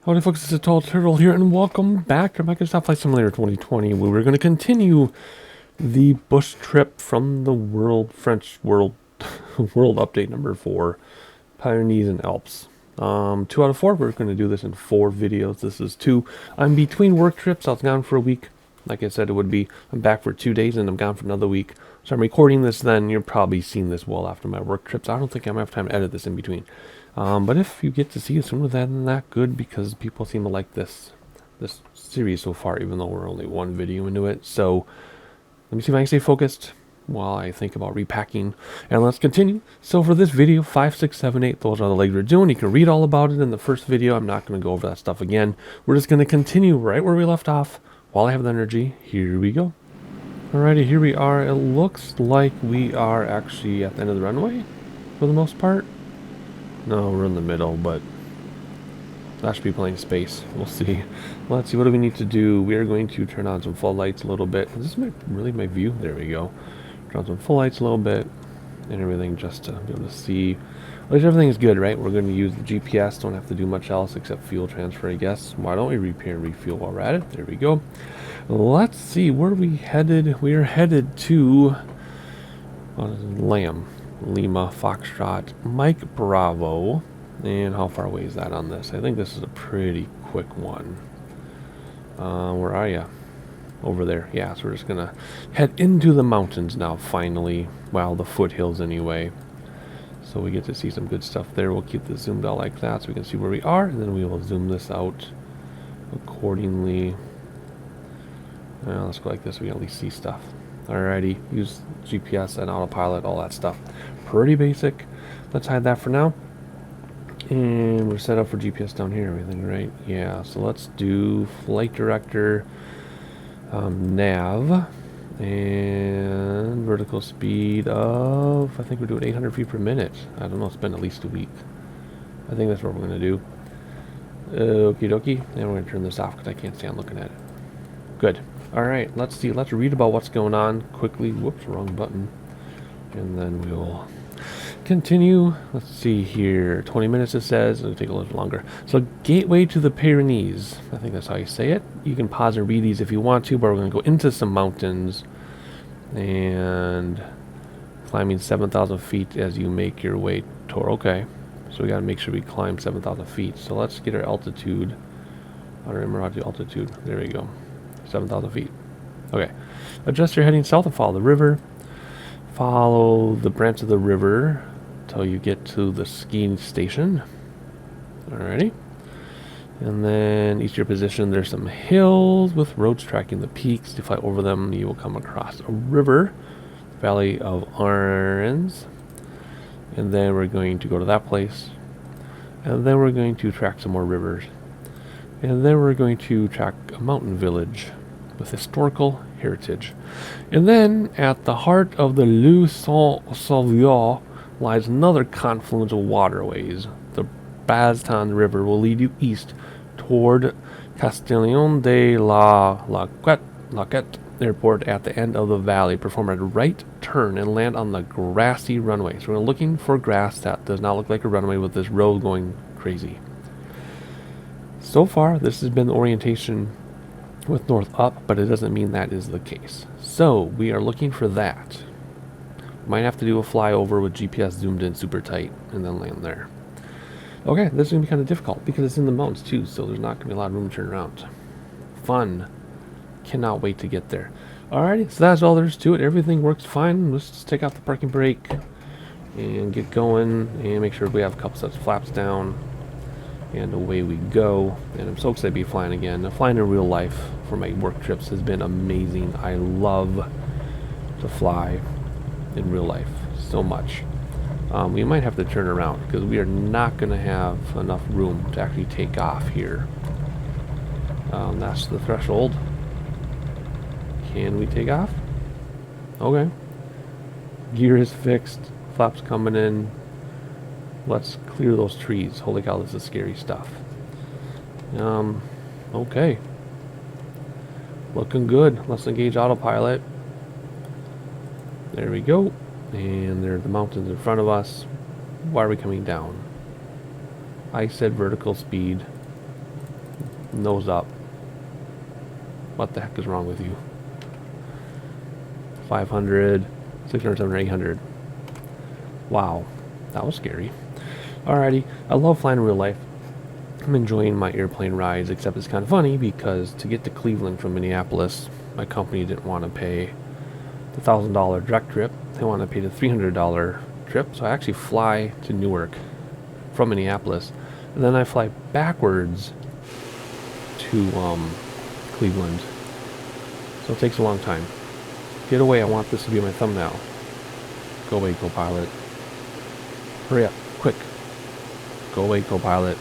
Howdy folks, it's a Tall Turtle here, and welcome back to Microsoft Flight Simulator 2020, where we're going to continue the bush trip from the French world update number 4, Pyrenees and Alps. 2 out of 4, we're going to do this in 4 videos. This is 2. I'm between work trips. I was gone for a week. Like I said, it would be, I'm back for 2 days, and I'm gone for another week. So I'm recording this then. You're probably seeing this well after my work trips. I don't think I'm going to have time to edit this in between. But if you get to see it sooner than that, good, because people seem to like this series so far, even though we're only 1 video into it. So let me see if I can stay focused while I think about repacking, and let's continue. So for this video, 5, 6, 7, 8, those are the legs we're doing. You can read all about it in the first video. I'm not going to go over that stuff again. We're just going to continue right where we left off while I have the energy. Here we go. Alrighty, here we are. It looks like we are actually at the end of the runway for the most part. No, we're in the middle, but that should be plenty of space. We'll see. Let's see, what do we need to do? We are going to turn on some floodlights a little bit. Is this really my view? There we go. Turn on some full lights a little bit and everything just to be able to see. At least everything is good, right? We're going to use the GPS. Don't have to do much else except fuel transfer, I guess. Why don't we repair and refuel while we're at it? There we go. Let's see, where are we headed? We are headed to Lima Foxtrot Mike Bravo. And how far away is that on this? I think this is a pretty quick one. Where are you? Over there. Yeah, so we're just gonna head into the mountains now, finally. Well, the foothills anyway. So we get to see some good stuff there. We'll keep this zoomed out like that so we can see where we are, and then we will zoom this out accordingly. Let's go like this so we can at least see stuff. Alrighty, use GPS and autopilot, all that stuff. Pretty basic. Let's hide that for now. And we're set up for GPS down here, everything, right? Yeah, so let's do flight director, nav, and vertical speed of, I think we're doing 800 feet per minute. I don't know, it's been at least a week. I think that's what we're going to do. Okie dokie. And we're going to turn this off because I can't stand looking at it. Good. Alright, let's see. Let's read about what's going on quickly. Whoops, wrong button. And then we'll continue. Let's see here. 20 minutes it says. It'll take a little longer. So, gateway to the Pyrenees. I think that's how you say it. You can pause and read these if you want to, but we're going to go into some mountains and climbing 7,000 feet as you make your way toward. Okay. So, we got to make sure we climb 7,000 feet. So, let's get our altitude. I don't remember how to do altitude. There we go. 7,000 feet. Okay. Adjust your heading south and follow the river. Follow the branch of the river until you get to the skiing station. Alrighty. And then each your position, there's some hills with roads tracking the peaks. To fly over them, you will come across a river, Valley of Arns. And then we're going to go to that place. And then we're going to track some more rivers. And then we're going to track a mountain village with historical heritage. And then at the heart of the LESU lies another confluence of waterways. The Baztan River will lead you east toward Castellon de la Laquette Airport at the end of the valley. Perform a right turn and land on the grassy runway. So we're looking for grass that does not look like a runway with this road going crazy. So far, this has been the orientation with north up, but it doesn't mean that is the case. So, we are looking for that. Might have to do a flyover with GPS zoomed in super tight and then land there. Okay, this is going to be kind of difficult because it's in the mountains too, so there's not going to be a lot of room to turn around. Fun. Cannot wait to get there. Alrighty, so that's all there is to it. Everything works fine. Let's just take out the parking brake and get going and make sure we have a couple sets of flaps down. And away we go. And I'm so excited to be flying again. Now, flying in real life for my work trips has been amazing. I love to fly in real life so much. We might have to turn around because we are not going to have enough room to actually take off here. That's the threshold. Can we take off? Okay. Gear is fixed. Flaps coming in. Let's clear those trees. Holy cow, this is scary stuff. Okay. Looking good. Let's engage autopilot. There we go. And there are the mountains in front of us. Why are we coming down? I said vertical speed. Nose up. What the heck is wrong with you? 500, 600, 700, 800. Wow, that was scary. Alrighty, I love flying in real life. I'm enjoying my airplane rides, except it's kind of funny because to get to Cleveland from Minneapolis, my company didn't want to pay the $1,000 direct trip. They wanted to pay the $300 trip, so I actually fly to Newark from Minneapolis, and then I fly backwards to Cleveland. So it takes a long time. Get away, I want this to be my thumbnail. Go away, co-pilot. Hurry up, quick. Go away, co-pilot.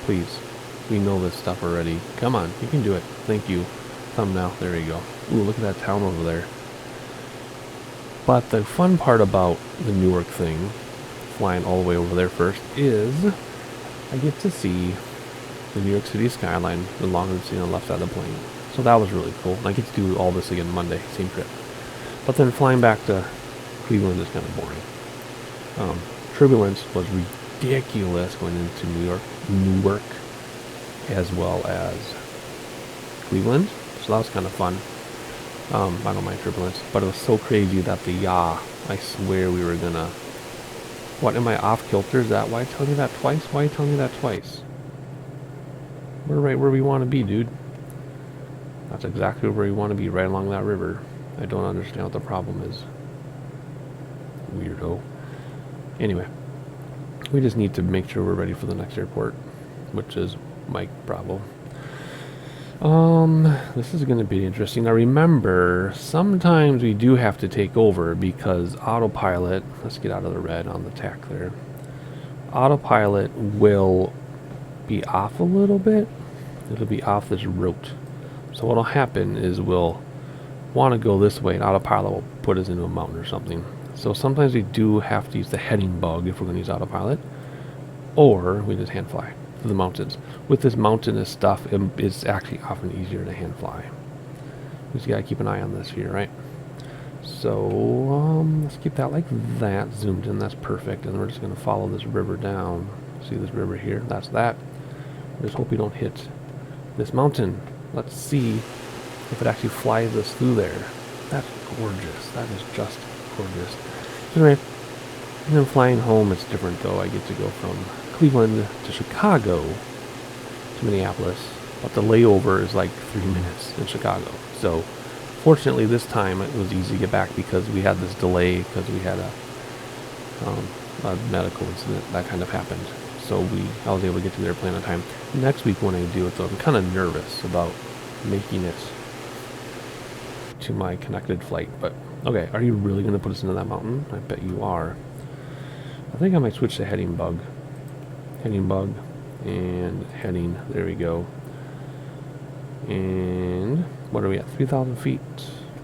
Please. We know this stuff already. Come on, you can do it. Thank you. Thumbnail, there you go. Ooh, look at that town over there. But the fun part about the Newark thing, flying all the way over there first, is I get to see the New York City skyline, the longer seen on the left side of the plane. So that was really cool. And I get to do all this again Monday, same trip. But then flying back to Cleveland is kind of boring. Turbulence was ridiculous going into Newark, as well as Cleveland. So that was kind of fun. I don't mind turbulence, but it was so crazy that the yaw, I swear we were gonna... What, am I off kilter? Is that why I tell you that twice? Why are you telling me that twice? We're right where we want to be, dude. That's exactly where we want to be, right along that river. I don't understand what the problem is. Weirdo. Anyway, we just need to make sure we're ready for the next airport, which is Mike Bravo. This is going to be interesting. Now remember, sometimes we do have to take over because autopilot, let's get out of the red on the tack there. Autopilot will be off a little bit. It'll be off this route. So what'll happen is we'll want to go this way and autopilot will put us into a mountain or something. So sometimes we do have to use the heading bug if we're going to use autopilot, or we just hand fly to the mountains. With this mountainous stuff, it's actually often easier to hand fly. We just got to keep an eye on this here, right? So let's keep that like that, zoomed in, that's perfect. And then we're just going to follow this river down. See this river here? That's that. Just hope we don't hit this mountain. Let's see if it actually flies us through there. That's gorgeous. That is just gorgeous. Anyway, and then flying home, it's different though. I get to go from Cleveland to Chicago to Minneapolis, but the layover is like 3 minutes in Chicago. So fortunately this time it was easy to get back because we had this delay because we had a medical incident that kind of happened. So I was able to get to the airplane on time. Next week when I do it though, I'm kind of nervous about making it to my connected flight. But okay, are you really going to put us into that mountain? I bet you are. I think I might switch to heading bug. Heading bug and heading. There we go. And what are we at? 3,000 feet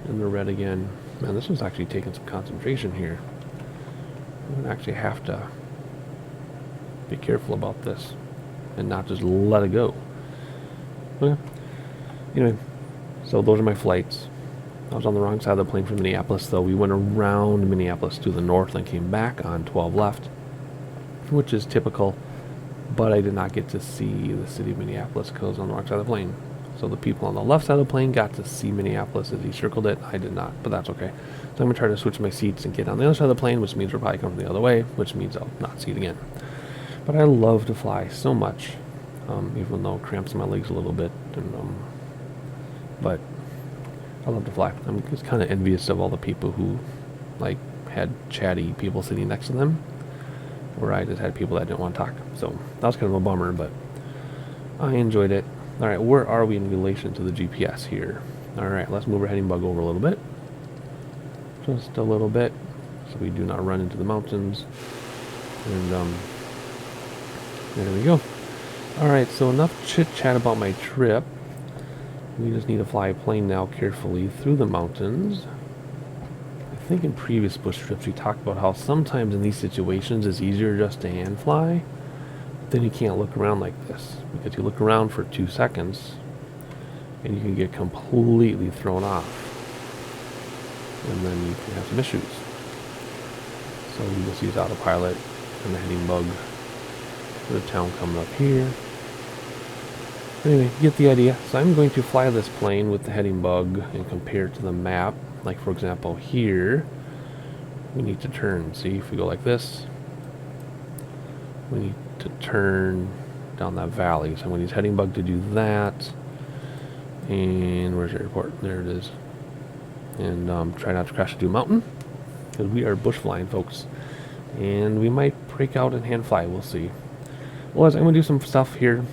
in the red again. Man, this one's actually taking some concentration here. I'm going to actually have to be careful about this and not just let it go. Okay. Anyway, so those are my flights. I was on the wrong side of the plane from Minneapolis, though. We went around Minneapolis to the north and came back on 12 left, which is typical, but I did not get to see the city of Minneapolis because I was on the wrong side of the plane. So the people on the left side of the plane got to see Minneapolis as he circled it. I did not, but that's okay. So I'm going to try to switch my seats and get on the other side of the plane, which means we're probably coming the other way, which means I'll not see it again. But I love to fly so much, even though it cramps my legs a little bit. But I love to fly. I'm just kind of envious of all the people who like had chatty people sitting next to them, where I just had people that didn't want to talk. So that was kind of a bummer, but I enjoyed it. All right, where are we in relation to the GPS here? All right, let's move our heading bug over a little bit. Just a little bit, so we do not run into the mountains. And there we go. All right, so enough chit-chat about my trip. We just need to fly a plane now carefully through the mountains. I think in previous bush trips we talked about how sometimes in these situations it's easier just to hand fly. But then you can't look around like this because you look around for 2 seconds and you can get completely thrown off. And then you can have some issues. So we just use autopilot and the heading bug. The town coming up here. Anyway, you get the idea. So I'm going to fly this plane with the heading bug and compare it to the map. Like for example here, we need to turn. See, if we go like this, we need to turn down that valley. So I'm going to use heading bug to do that. And where's the airport? There it is. And try not to crash into a mountain, because we are bush flying, folks. And we might break out and hand fly. We'll see. Well, I'm going to do some stuff here.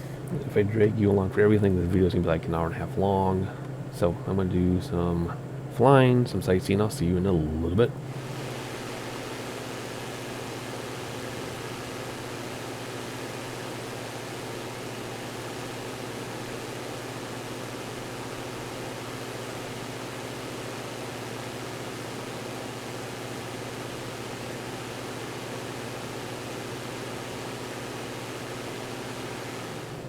If I drag you along for everything, this video is going to be like an hour and a half long. So I'm going to do some flying, some sightseeing. I'll see you in a little bit.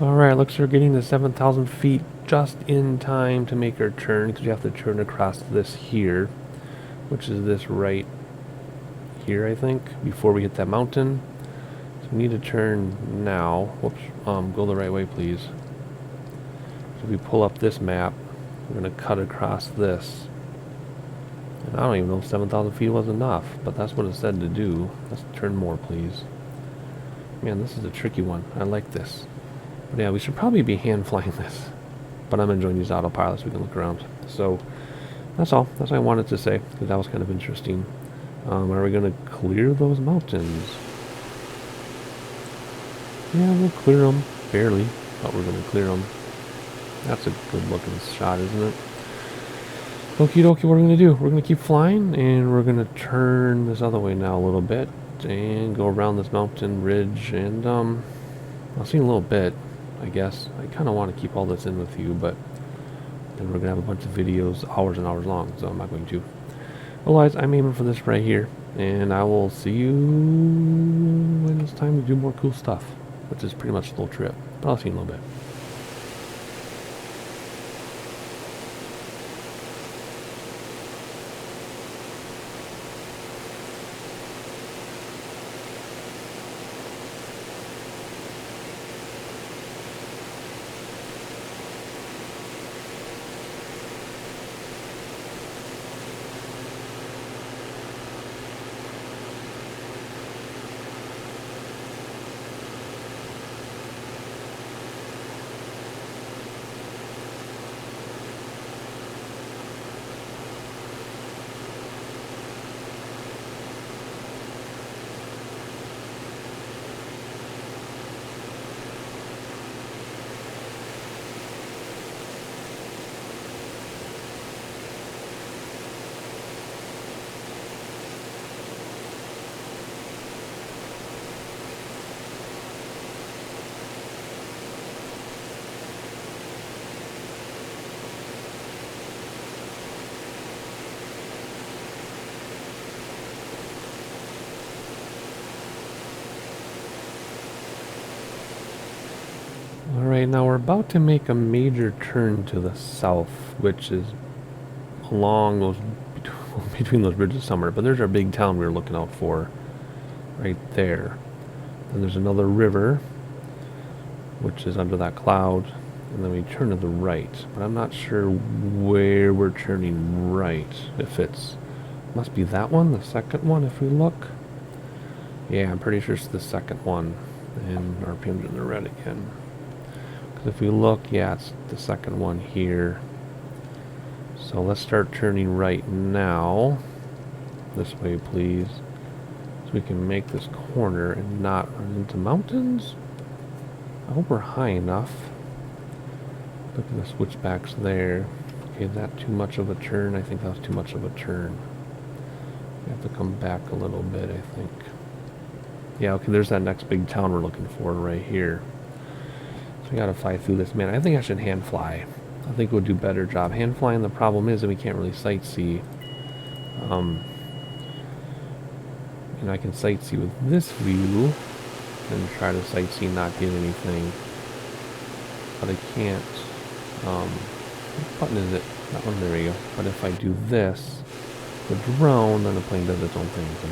Alright, looks like we're getting to 7,000 feet just in time to make our turn, because you have to turn across this here, which is this right here, I think, before we hit that mountain. So we need to turn now. Whoops, go the right way, please. So if we pull up this map, we're going to cut across this. And I don't even know if 7,000 feet was enough, but that's what it said to do. Let's turn more, please. Man, this is a tricky one. I like this. But yeah, we should probably be hand flying this. But I'm enjoying these autopilots so we can look around. So that's all. That's what I wanted to say, because that was kind of interesting. Are we going to clear those mountains? Yeah, we'll clear them. Barely. But we're going to clear them. That's a good looking shot, isn't it? Okie dokie, what are we going to do? We're going to keep flying, and we're going to turn this other way now a little bit. And go around this mountain ridge. And I'll see in a little bit, I guess. I kind of want to keep all this in with you, but then we're going to have a bunch of videos hours and hours long, so I'm not going to. Otherwise, I'm aiming for this right here, and I will see you when it's time to do more cool stuff, which is pretty much the whole trip. But I'll see you in a little bit. Alright, now we're about to make a major turn to the south, which is along those, between those bridges somewhere. But there's our big town we were looking out for, right there. And there's another river, which is under that cloud. And then we turn to the right. But I'm not sure where we're turning right. If it's, must be that one, the second one, if we look. Yeah, I'm pretty sure it's the second one. And RPM's in the red again. If we look, yeah, it's the second one here. So let's start turning right now. This way, please. So we can make this corner and not run into mountains. I hope we're high enough. Look at the switchbacks there. Okay, is that too much of a turn? I think that was too much of a turn. We have to come back a little bit, I think. Yeah, okay, there's that next big town we're looking for right here. I gotta fly through this, man. I think I should hand fly. I think we'll do a better job. Hand flying, the problem is that we can't really sightsee. And I can sightsee with this view and try to sightsee and not get anything. But I can't. What button is it? That one, there we go. But if I do this, the drone, then the plane does its own thing. So.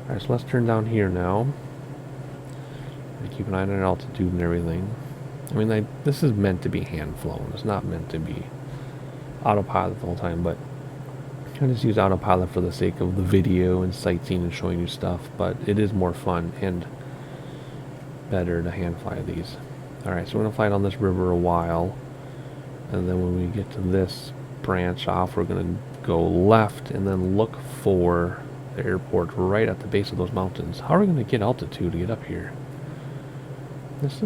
Alright, so let's turn down here now. And keep an eye on altitude and everything. I mean, this is meant to be hand flown. It's not meant to be autopilot the whole time, but I just use autopilot for the sake of the video and sightseeing and showing you stuff, but it is more fun and better to hand fly these. Alright, so we're going to fly down this river a while, and then when we get to this branch off, we're going to go left and then look for the airport right at the base of those mountains. How are we going to get altitude to get up here? This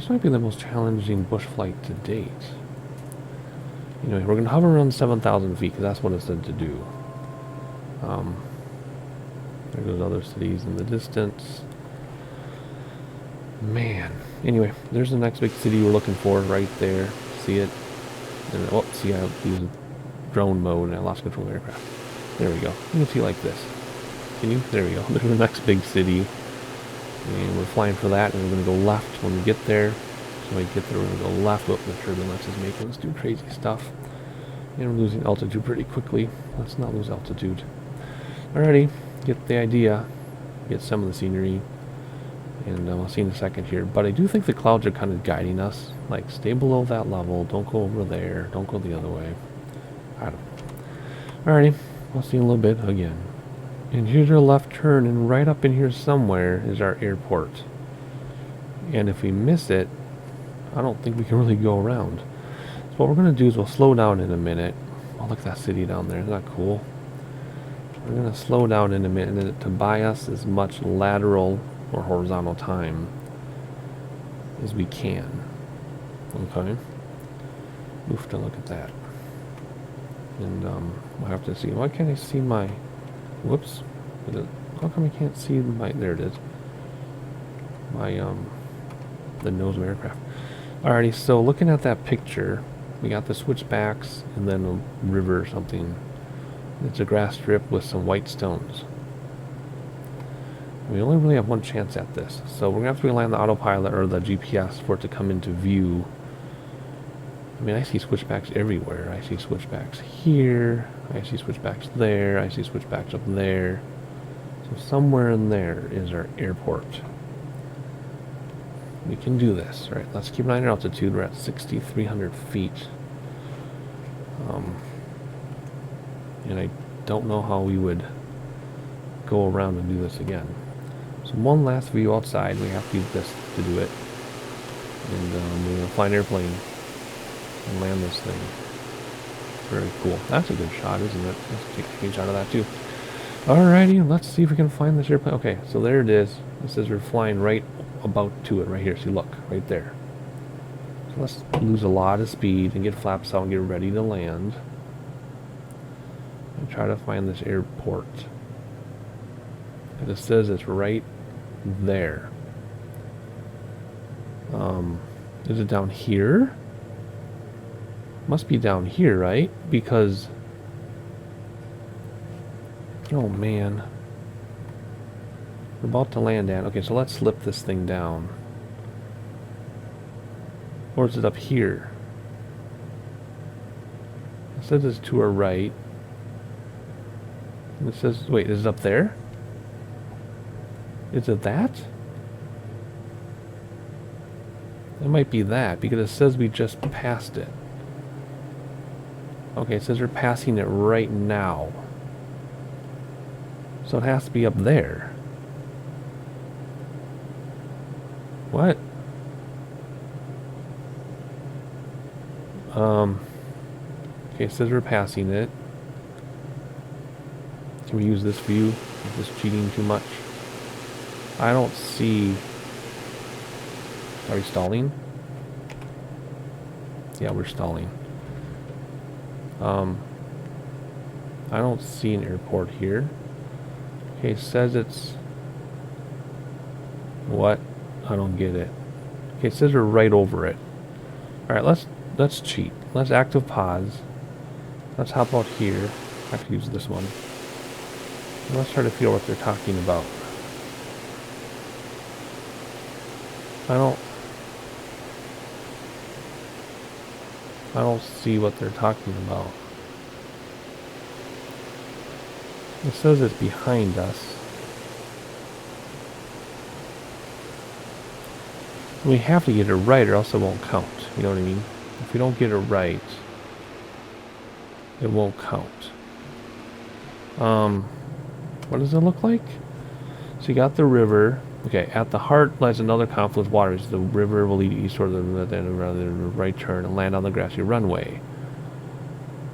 might be the most challenging bush flight to date. Anyway, we're going to hover around 7,000 feet because that's what it said to do. There goes other cities in the distance. Man. Anyway, there's the next big city we're looking for right there. See it? And, oh, see, I used drone mode and I lost control of the aircraft. There we go. You can see like this. Can you? There we go. There's the next big city. And we're flying for that, and we're going to go left when we get there. So when we get there, we're going to go left. Oh, the turbulence is making us do crazy stuff. And we're losing altitude pretty quickly. Let's not lose altitude. Alrighty, get the idea. Get some of the scenery. And I'll see in a second here. But I do think the clouds are kind of guiding us. Like, stay below that level. Don't go over there. Don't go the other way. I don't know. Alrighty, we'll see in a little bit again. And here's our left turn, and right up in here somewhere is our airport. And if we miss it, I don't think we can really go around. So what we're going to do is we'll slow down in a minute. Oh, look at that city down there. Isn't that cool? We're going to slow down in a minute to buy us as much lateral or horizontal time as we can. Okay? Oof, to look at that. And we'll have to see. Why can't I see my... Whoops. How come I can't see my... There it is. My, the nose of aircraft. Alrighty, so looking at that picture, we got the switchbacks and then a river or something. It's a grass strip with some white stones. We only really have one chance at this, so we're going to have to rely on the autopilot or the GPS for it to come into view. I mean, I see switchbacks everywhere. I see switchbacks here, I see switchbacks there, I see switchbacks up there. So somewhere in there is our airport. We can do this. Right, let's keep an eye on our altitude. We're at 6,300 feet. And I don't know how we would go around and do this again. So one last view outside. We have to use this to do it. And we're going to fly an airplane and land this thing. Very cool. That's a good shot, isn't it? Let's take a screenshot of that too. Alrighty, let's see if we can find this airplane. Okay, so there it is. It says we're flying right about to it right here. See, look, right there. So let's lose a lot of speed and get flaps out and get ready to land. And try to find this airport. And it says it's right there. Is it down here? Must be down here, right? Because... Oh, man. We're about to land at... Okay, so let's slip this thing down. Or is it up here? It says it's to our right. And it says... Wait, is it up there? Is it that? It might be that, because it says we just passed it. Okay, it says we're passing it right now. So it has to be up there. What? Okay, it says we're passing it. Can we use this view? Is this cheating too much? I don't see... Are we stalling? Yeah, we're stalling. I don't see an airport here. Okay, it says it's... What? I don't get it. Okay, it says we're right over it. Alright, let's cheat. Let's active pause. Let's hop out here. I have to use this one. And let's try to feel what they're talking about. I don't see what they're talking about. It says it's behind us. We have to get it right or else it won't count. You know what I mean? If we don't get it right, it won't count. What does it look like? So you got the river. Okay, at the heart lies another confluence of waters. The river will lead east toward the right turn and land on the grassy runway.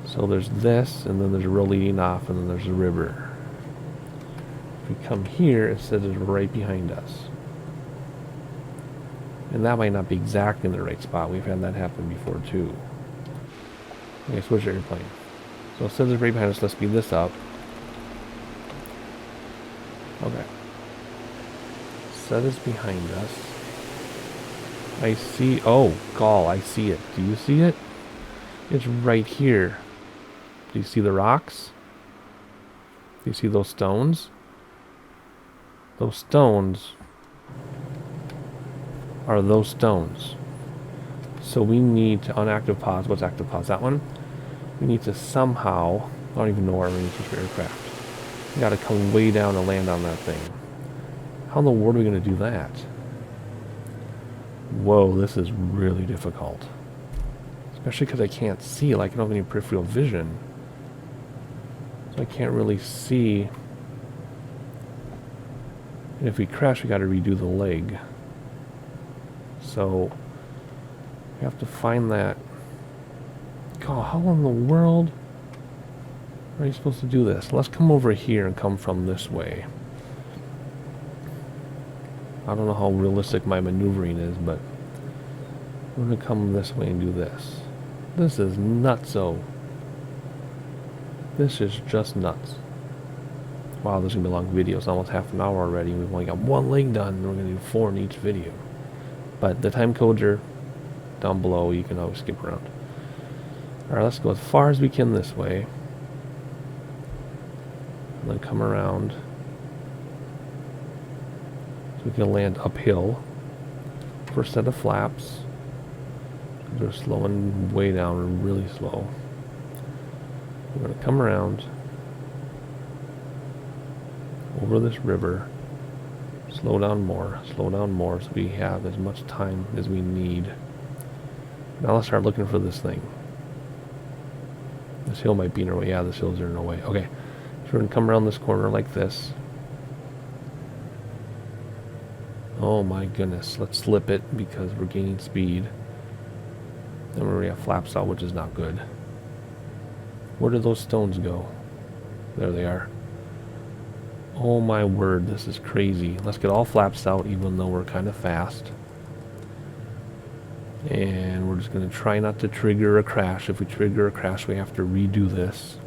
So there's this, and then there's a road leading off, and then there's a river. If we come here, it says it's right behind us. And that might not be exactly in the right spot. We've had that happen before too. Okay, switch airplane. So it says it's right behind us. Let's speed this up. Okay. Set is behind us. I see. Oh, gall, I see it. Do you see it? It's right here. Do you see the rocks? Do you see those stones? Those stones are those stones. So we need to unactive pause. What's active pause? That one? We need to somehow, I don't even know where we're going to teach our aircraft. We got to come way down and land on that thing. How in the world are we going to do that? Whoa, this is really difficult. Especially because I can't see, like I don't have any peripheral vision. So I can't really see. And if we crash, we got to redo the leg. So we have to find that. God, how in the world are you supposed to do this? Let's come over here and come from this way. I don't know how realistic my maneuvering is, but we're going to come this way and do this. This is nutso. This is just nuts. Wow, this is going to be a long video. It's almost half an hour already. We've only got one leg done, and we're going to do 4 in each video. But the time codes are down below. You can always skip around. Alright, let's go as far as we can this way. And then come around. So we can land uphill. First set of flaps. They're slowing way down, really slow. We're going to come around over this river. Slow down more, so we have as much time as we need. Now let's start looking for this thing. This hill might be in our way. Yeah, this hills are in our way. Okay, so we're going to come around this corner like this. Oh my goodness, let's slip it because we're gaining speed. Then we're going to have flaps out, which is not good. Where did those stones go? There they are. Oh my word, this is crazy. Let's get all flaps out even though we're kind of fast. And we're just going to try not to trigger a crash. If we trigger a crash, we have to redo this.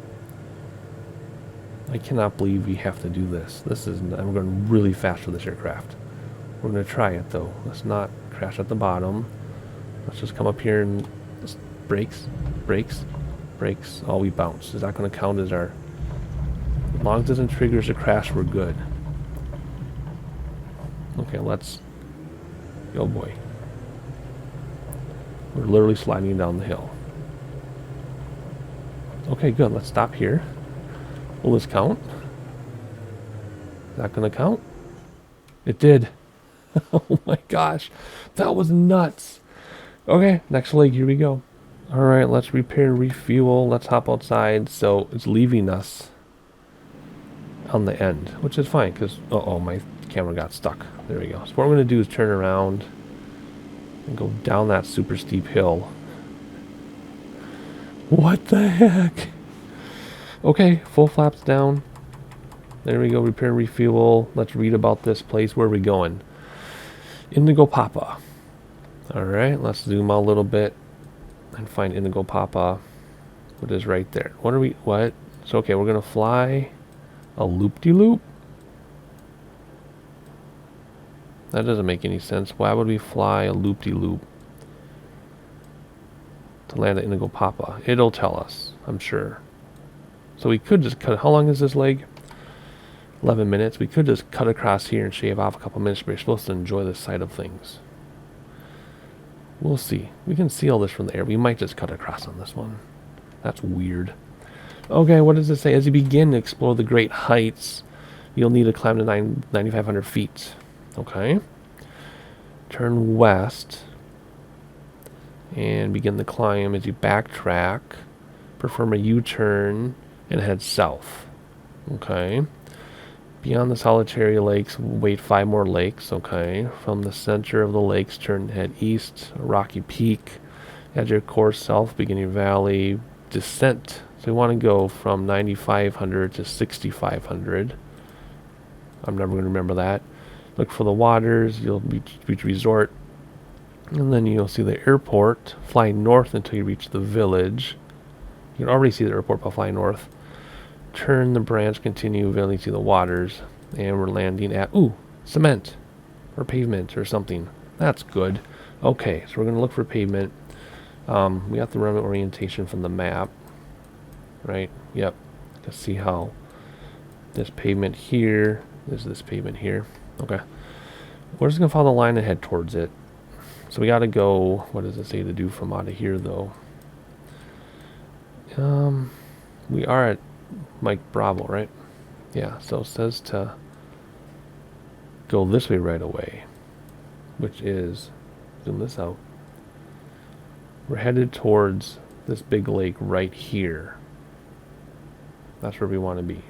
I cannot believe we have to do this. I'm going really fast for this aircraft. We're going to try it though. Let's not crash at the bottom. Let's just come up here and just brakes. Oh, we bounce. Is that going to count as our... As long as it doesn't trigger as a crash, we're good. Okay, let's... Oh boy. We're literally sliding down the hill. Okay, good. Let's stop here. Will this count? Is that going to count? It did. Oh my gosh. That was nuts. Okay, next leg. Here we go. Alright, let's repair, refuel. Let's hop outside. So it's leaving us on the end, which is fine because... Uh-oh, my camera got stuck. There we go. So what we're going to do is turn around and go down that super steep hill. What the heck? Okay, full flaps down. There we go, repair, refuel. Let's read about this place. Where are we going? Indigo Papa. Alright, let's zoom out a little bit and find Indigo Papa. What is right there? What? So, okay, we're going to fly a loop-de-loop? That doesn't make any sense. Why would we fly a loop-de-loop to land at Indigo Papa? It'll tell us, I'm sure. So we could just cut... How long is this leg? 11 minutes. We could just cut across here and shave off a couple minutes, but you're supposed to enjoy this side of things. We'll see. We can see all this from the air. We might just cut across on this one. That's weird. Okay, what does it say? As you begin to explore the great heights, you'll need to climb to 9,500 feet. Okay. turn west, and begin the climb as you backtrack, perform a U-turn, and head south. Okay. Beyond the solitary lakes, wait 5 more lakes. Okay. From the center of the lakes, turn head east, a rocky peak. Add your course south, beginning valley, descent. So we want to go from 9,500 to 6,500. I'm never going to remember that. Look for the waters. You'll reach resort. And then you'll see the airport. Fly north until you reach the village. You can already see the airport by flying north. Turn the branch, continue, eventually see the waters. And we're landing at, cement. Or pavement or something. That's good. Okay, so we're going to look for pavement. We got the run orientation from the map. Right? Yep. Let's see how this pavement here. There's this pavement here. Okay. We're just going to follow the line and head towards it. So we got to go, what does it say to do from out of here, though? We are at Mike Bravo, right? Yeah, so it says to go this way right away, which is, zoom this out. We're headed towards this big lake right here. That's where we want to be.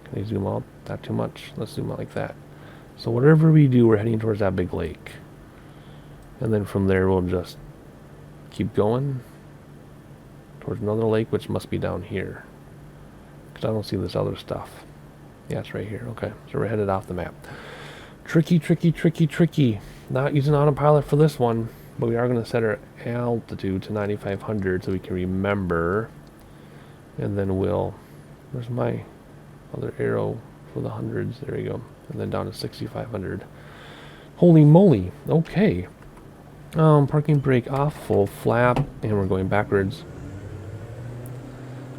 Can I zoom out that too much? Let's zoom out like that. So whatever we do, we're heading towards that big lake. And then from there, we'll just keep going towards another lake, which must be down here. Because I don't see this other stuff. Yeah, it's right here. Okay, so we're headed off the map. Tricky, tricky, tricky, tricky. Not using autopilot for this one, but we are going to set our altitude to 9,500 so we can remember. And then we'll... Where's my other arrow for the hundreds? There we go. And then down to 6,500. Holy moly. Okay. Parking brake off, full flap, and we're going backwards.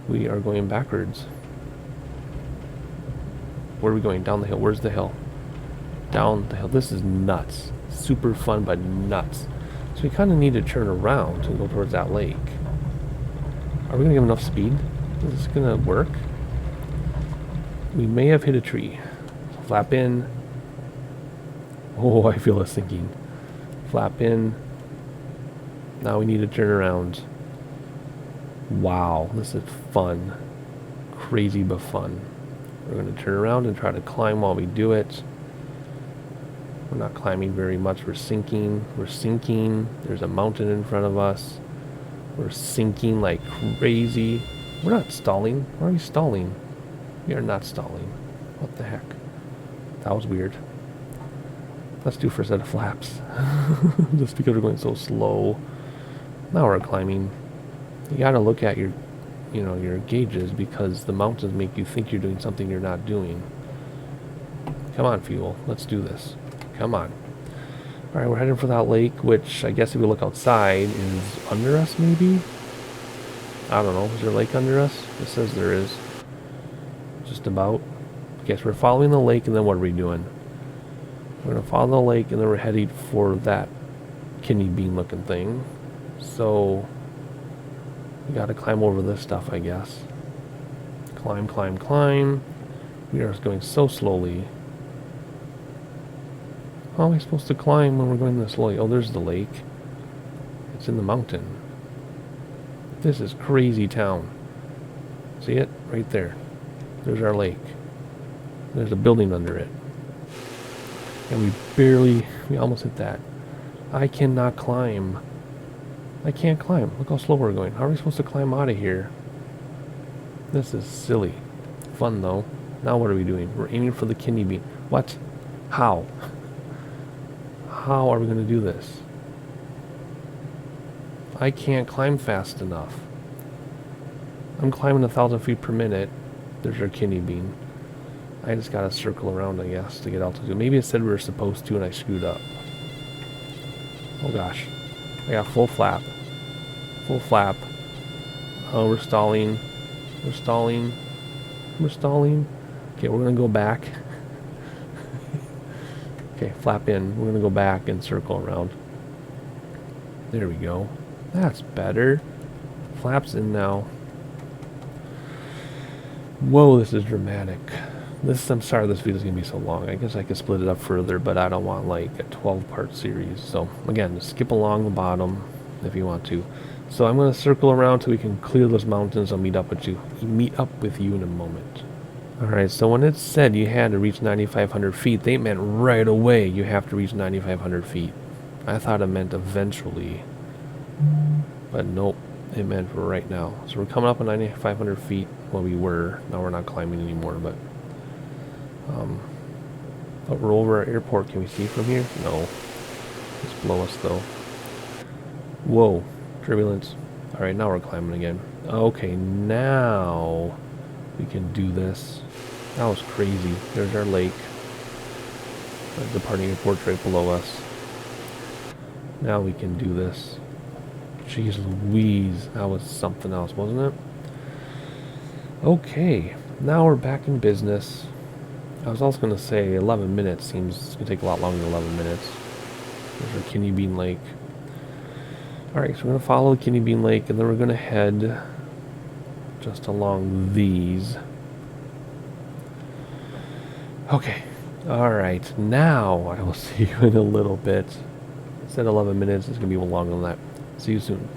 We are going backwards. Where are we going? Down the hill. Where's the hill? Down the hill. This is nuts. Super fun, but nuts. So we kind of need to turn around to go towards that lake. Are we going to give enough speed? Is this going to work? We may have hit a tree. Flap in. Oh, I feel us sinking. Flap in. Now we need to turn around. Wow, this is fun. Crazy but fun. We're going to turn around and try to climb while we do it. We're not climbing very much. We're sinking. We're sinking. There's a mountain in front of us. We're sinking like crazy. We're not stalling. Why are we stalling? We are not stalling. What the heck? That was weird. Let's do first set of flaps. Just because we're going so slow. Now we're climbing. You gotta look at your, your gauges, because the mountains make you think you're doing something you're not doing. Come on, fuel. Let's do this. Come on. Alright, we're heading for that lake, which I guess if we look outside is under us, maybe? I don't know. Is there a lake under us? It says there is. Just about. Okay, so we're following the lake, and then what are we doing? We're going to follow the lake, and then we're heading for that kidney bean looking thing. So we got to climb over this stuff, I guess. Climb, climb, climb. We are going so slowly. How am I supposed to climb when we're going this slowly? Oh, there's the lake. It's in the mountain. This is crazy town. See it? Right there. There's our lake. There's a building under it. And we almost hit that. I cannot climb. I can't climb. Look how slow we're going. How are we supposed to climb out of here? This is silly. Fun though. Now what are we doing? We're aiming for the kidney bean. What? How? How are we going to do this? I can't climb fast enough. I'm climbing 1,000 feet per minute. There's our kidney bean. I just gotta circle around, I guess, to get altitude. Maybe it said we were supposed to and I screwed up. Oh gosh. I got full flap. Full flap. Oh, we're stalling. We're stalling. We're stalling. Okay, we're gonna go back. Okay, flap in. We're gonna go back and circle around. There we go. That's better. Flaps in now. Whoa, this is dramatic. I'm sorry this video is going to be so long. I guess I could split it up further, but I don't want like a 12-part series. So again, just skip along the bottom if you want to. So I'm going to circle around till we can clear those mountains. I'll meet up with you in a moment. Alright, so when it said you had to reach 9,500 feet, they meant right away you have to reach 9,500 feet. I thought it meant eventually, but nope, it meant for right now. So we're coming up on 9,500 feet. Well, we were. Now we're not climbing anymore, but we're over our airport. Can we see from here? No. It's below us, though. Whoa. Turbulence. Alright, now we're climbing again. Okay, now we can do this. That was crazy. There's our lake. The departing airport's right below us. Now we can do this. Jeez Louise. That was something else, wasn't it? Okay. Now we're back in business. I was also going to say 11 minutes seems it's going to take a lot longer than 11 minutes. There's our Kidney Bean Lake. Alright, so we're going to follow the Kidney Bean Lake, and then we're going to head just along these. Okay. Alright, now I will see you in a little bit. I said 11 minutes. It's going to be a little longer than that. See you soon.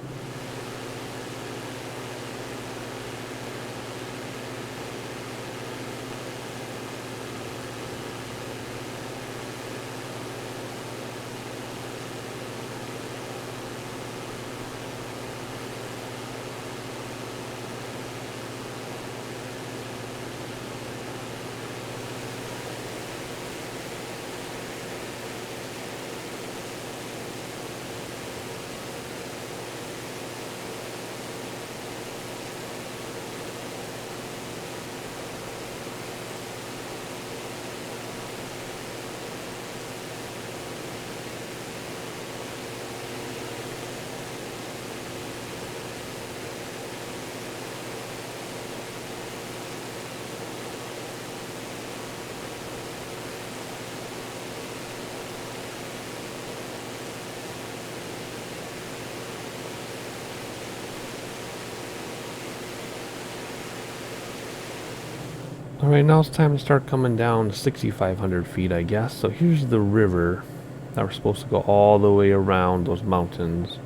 Alright, now it's time to start coming down 6,500 feet, I guess. So here's the river that we're supposed to go all the way around those mountains.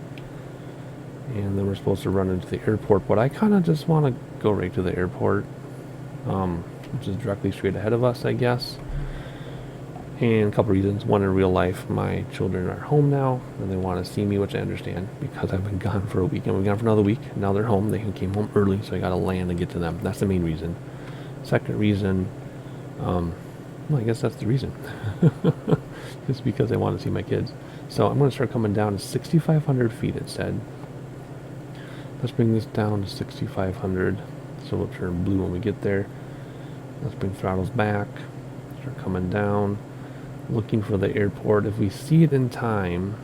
And then we're supposed to run into the airport, but I kind of just want to go right to the airport, which is directly straight ahead of us, I guess. And a couple reasons. One, in real life, my children are home now, and they want to see me, which I understand, because I've been gone for a week, and we've been gone for another week. Now they're home. They came home early, so I got to land and get to them. That's the main reason. Second reason, well, I guess that's the reason. Just because I want to see my kids. So I'm going to start coming down to 6,500 feet, it said. Let's bring this down to 6,500. So we'll turn blue when we get there. Let's bring throttles back. Start coming down. Looking for the airport. If we see it in time,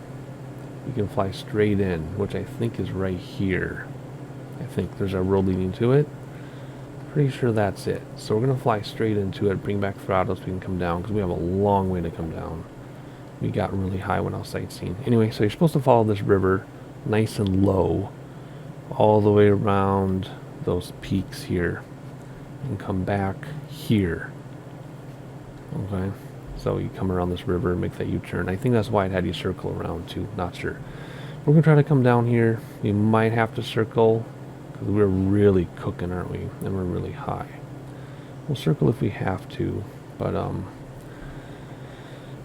we can fly straight in, which I think is right here. I think there's a road leading to it. Pretty sure that's it. So we're going to fly straight into it, bring back throttles so we can come down, because we have a long way to come down. We got really high when I was sightseeing. Anyway, so you're supposed to follow this river nice and low all the way around those peaks here and come back here. Okay, so you come around this river and make that U-turn. I think that's why it had you circle around too. Not sure. We're going to try to come down here. We might have to circle, we're really cooking, aren't we? And we're really high. We'll circle if we have to, but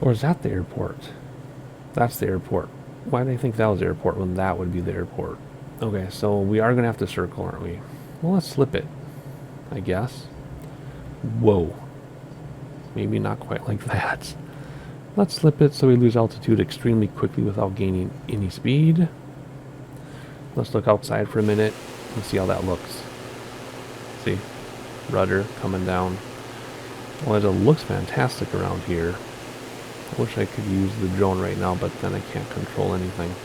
or is that the airport? That's the airport. Why did I think that was the airport when that would be the airport? Okay, so we are gonna have to circle, aren't we? Well, let's slip it, I guess. Whoa. Maybe not quite like that. Let's slip it so we lose altitude extremely quickly without gaining any speed. Let's look outside for a minute and see how that looks. See? Rudder coming down. Well, it looks fantastic around here. I wish I could use the drone right now, but then I can't control anything.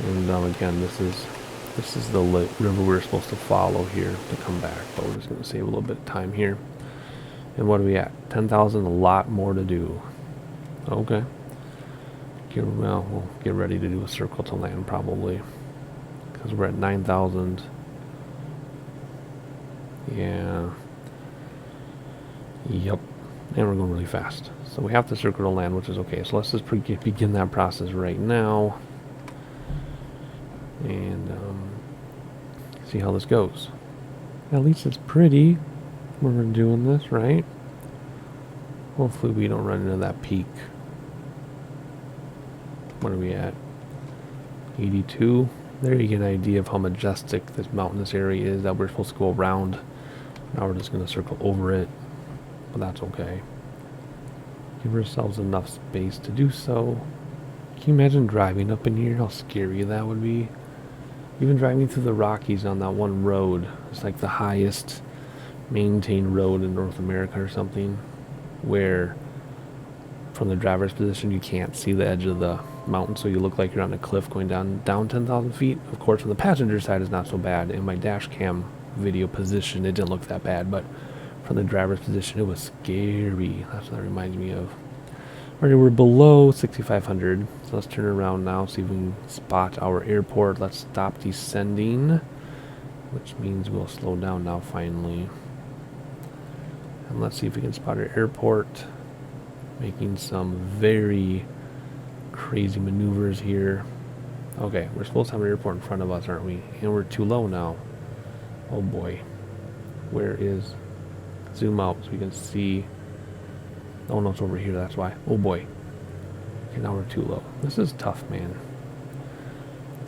And again, this is the river we're supposed to follow here to come back, but we're just going to save a little bit of time here. And what are we at? 10,000, a lot more to do. Okay. Well, we'll get ready to do a circle to land probably, because we're at 9,000. Yeah. Yep. And we're going really fast. So we have to circle the land, which is okay. So let's just begin that process right now. And see how this goes. At least it's pretty when we're doing this, right? Hopefully we don't run into that peak. What are we at? 82. There you get an idea of how majestic this mountainous area is that we're supposed to go around. Now we're just going to circle over it, but that's okay. Give ourselves enough space to do so. Can you imagine driving up in here? How scary that would be. Even driving through the Rockies on that one road. It's like the highest maintained road in North America or something, where from the driver's position you can't see the edge of the mountain, so you look like you're on a cliff going down 10,000 feet. Of course, from the passenger side is not so bad. In my dash cam video position, it didn't look that bad, but from the driver's position, it was scary. That's what that reminds me of. Alright, we're below 6,500, so let's turn around now, see if we can spot our airport. Let's stop descending, which means we'll slow down now finally. And let's see if we can spot our airport. Making some very crazy maneuvers here. Okay, we're supposed to have an airport in front of us, aren't we? And we're too low now. Oh boy. Where is... Zoom out so we can see... Oh no, it's over here, that's why. Oh boy. Okay, now we're too low. This is tough, man.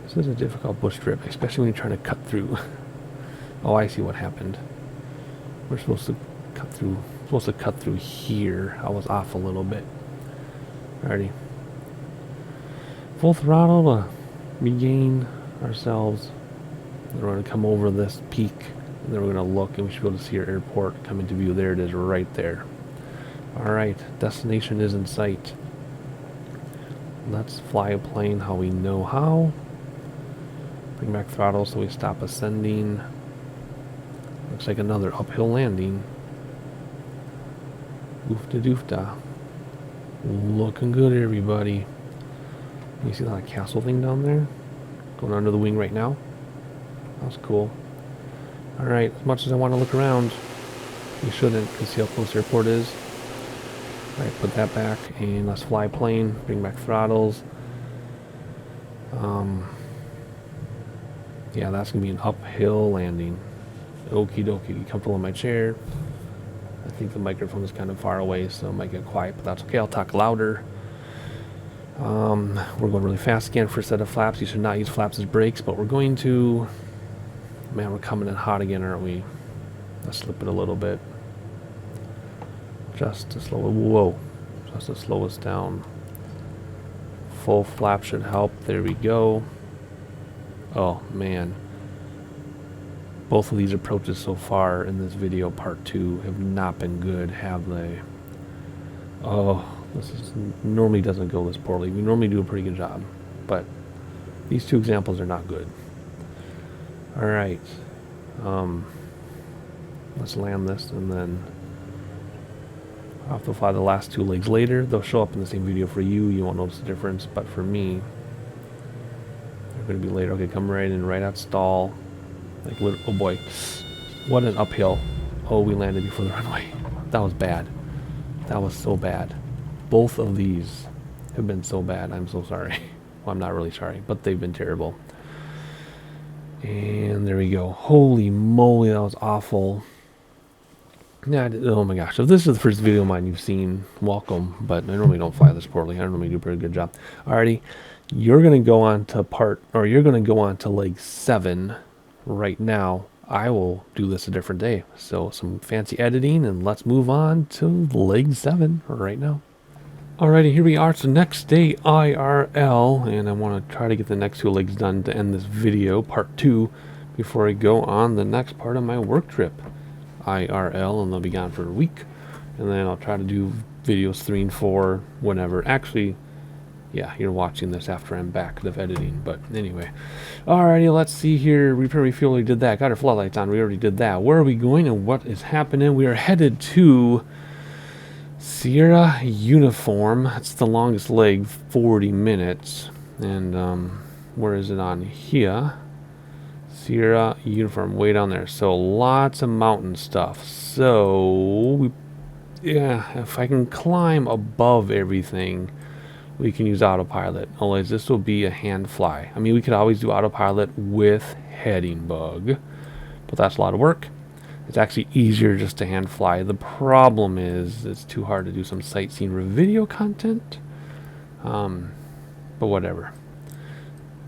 This is a difficult bush trip, especially when you're trying to cut through. Oh, I see what happened. We're supposed to cut through here. I was off a little bit. Alrighty. Full throttle to regain ourselves. Then we're going to come over this peak. And then we're going to look and we should be able to see our airport come into view. There it is right there. Alright, destination is in sight. Let's fly a plane how we know how. Bring back throttle so we stop ascending. Looks like another uphill landing. Oofta doofta. Looking good, everybody. You see that castle thing down there? Going under the wing right now? That's cool. Alright, as much as I want to look around, you shouldn't, because see how close the airport is? Alright, put that back, and let's fly plane, bring back throttles. Yeah, that's going to be an uphill landing. Okie dokie, comfortable in my chair. I think the microphone is kind of far away, so it might get quiet, but that's okay. I'll talk louder. We're going really fast again for a set of flaps. You should not use flaps as brakes, but we're going to... Man, we're coming in hot again, aren't we? Let's slip it a little bit. Just to slow it... Whoa. Just to slow us down. Full flap should help. There we go. Oh, man. Both of these approaches so far in this video, part 2, have not been good, have they? Oh, this is, normally doesn't go this poorly. We normally do a pretty good job, but these two examples are not good. Alright. Let's land this, and then I'll have to fly the last 2 legs later. They'll show up in the same video for you. You won't notice the difference, but for me, they're going to be later. Okay, come right in, right at stall. Like, oh boy, what an uphill. Oh, we landed before the runway. That was bad. That was so bad. Both of these have been so bad. I'm so sorry. Well, I'm not really sorry, but they've been terrible. And there we go. Holy moly, that was awful. Yeah, oh my gosh. If this is the first video of mine you've seen, welcome. But I normally don't fly this poorly. I normally do a pretty good job. Alrighty, you're going to go on to leg 7 right now. I will do this a different day. So some fancy editing, and let's move on to leg 7 right now. Alrighty, here we are. So next day, IRL, and I want to try to get the next 2 legs done to end this video, part 2, before I go on the next part of my work trip. IRL, and they'll be gone for a week, and then I'll try to do videos 3 and 4 whenever. Actually, yeah, you're watching this after I'm back of editing, but anyway. Alrighty, let's see here. Repair, refuel, we did that. Got our floodlights on, we already did that. Where are we going and what is happening? We are headed to Sierra Uniform. It's the longest leg, 40 minutes. And where is it on here? Sierra Uniform, way down there. So lots of mountain stuff. So we yeah, if I can climb above everything, we can use autopilot. Otherwise, this will be a hand fly. I mean, we could always do autopilot with heading bug, but that's a lot of work. It's actually easier just to hand fly. The problem is it's too hard to do some sightseeing or video content. But whatever.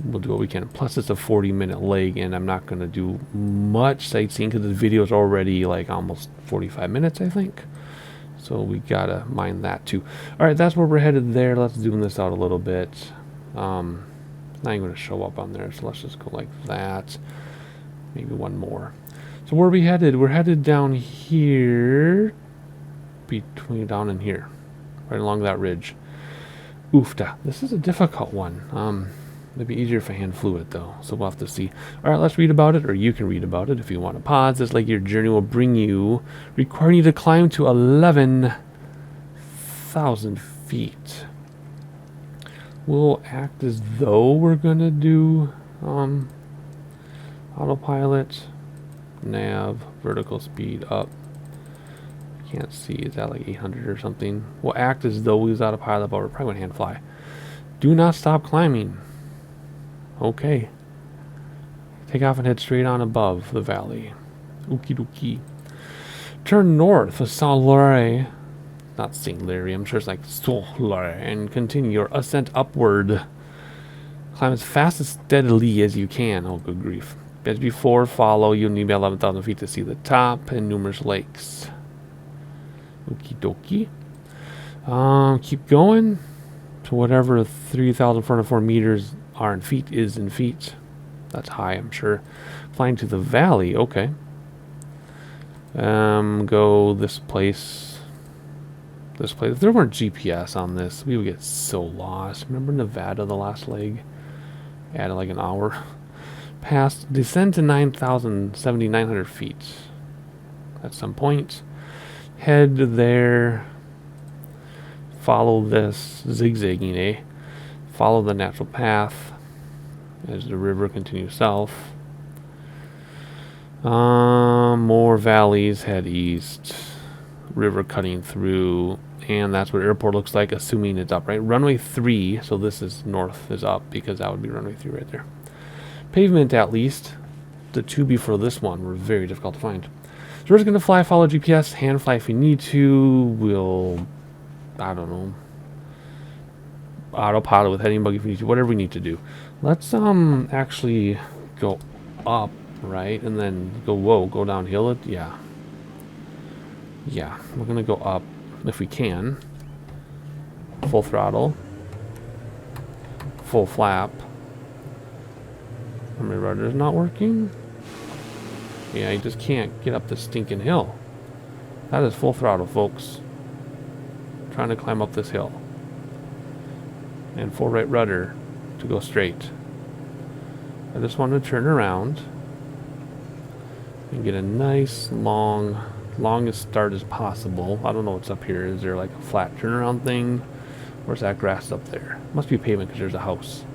We'll do what we can. Plus, it's a 40-minute leg, and I'm not going to do much sightseeing because the video is already like almost 45 minutes, I think. So we gotta mind that too. All right, that's where we're headed there. Let's zoom this out a little bit. Not even going to show up on there, so let's just go like that. Maybe one more. So where are we headed? We're headed down here, down in here, right along that ridge. Oofta. This is a difficult one. It'd be easier if I hand flew it though, so we'll have to see. All right, let's read about it, or you can read about it if you want to pause. This like your journey will bring you, requiring you to climb to 11,000 feet. We'll act as though we're gonna do autopilot. Nav, vertical speed up. Can't see, is that like 800 or something? We'll act as though we was autopilot, but we're probably gonna hand fly. Do not stop climbing. Okay. Take off and head straight on above the valley. Okie dokie. Turn north of Saint-Laurent. Not Saint-Larry, I'm sure it's like Saint-Laurent. And continue your ascent upward. Climb as fast as steadily as you can. Oh, good grief. As before, follow. You'll need about 11,000 feet to see the top and numerous lakes. Okie dokie. Keep going to whatever 3,404 meters are in feet is in feet. That's high, I'm sure. Flying to the valley. Okay. Go this place. This place. If there weren't GPS on this, we would get so lost. Remember Nevada, the last leg? Added like an hour. Past, descend to 9,900 feet at some point. Head there. Follow this zigzagging, eh? Follow the natural path as the river continues south. More valleys, head east. River cutting through, and that's what airport looks like, assuming it's up, right? Runway 3, so this is north, is up, because that would be runway 3 right there. Pavement, at least. The two before this one were very difficult to find. So we're just going to fly, follow GPS, hand fly if we need to. We'll, I don't know, autopilot with heading bug if we need to, whatever we need to do. Let's actually go up, right? And then go downhill. Yeah, we're going to go up if we can. Full throttle. Full flap. My rudder's not working. Yeah, you just can't get up this stinking hill. That is full throttle, folks. Trying to climb up this hill. And full right rudder to go straight. I just want to turn around and get a nice longest start as possible. I don't know what's up here. Is there like a flat turnaround thing? Where's that grass up there? Must be pavement because there's a house.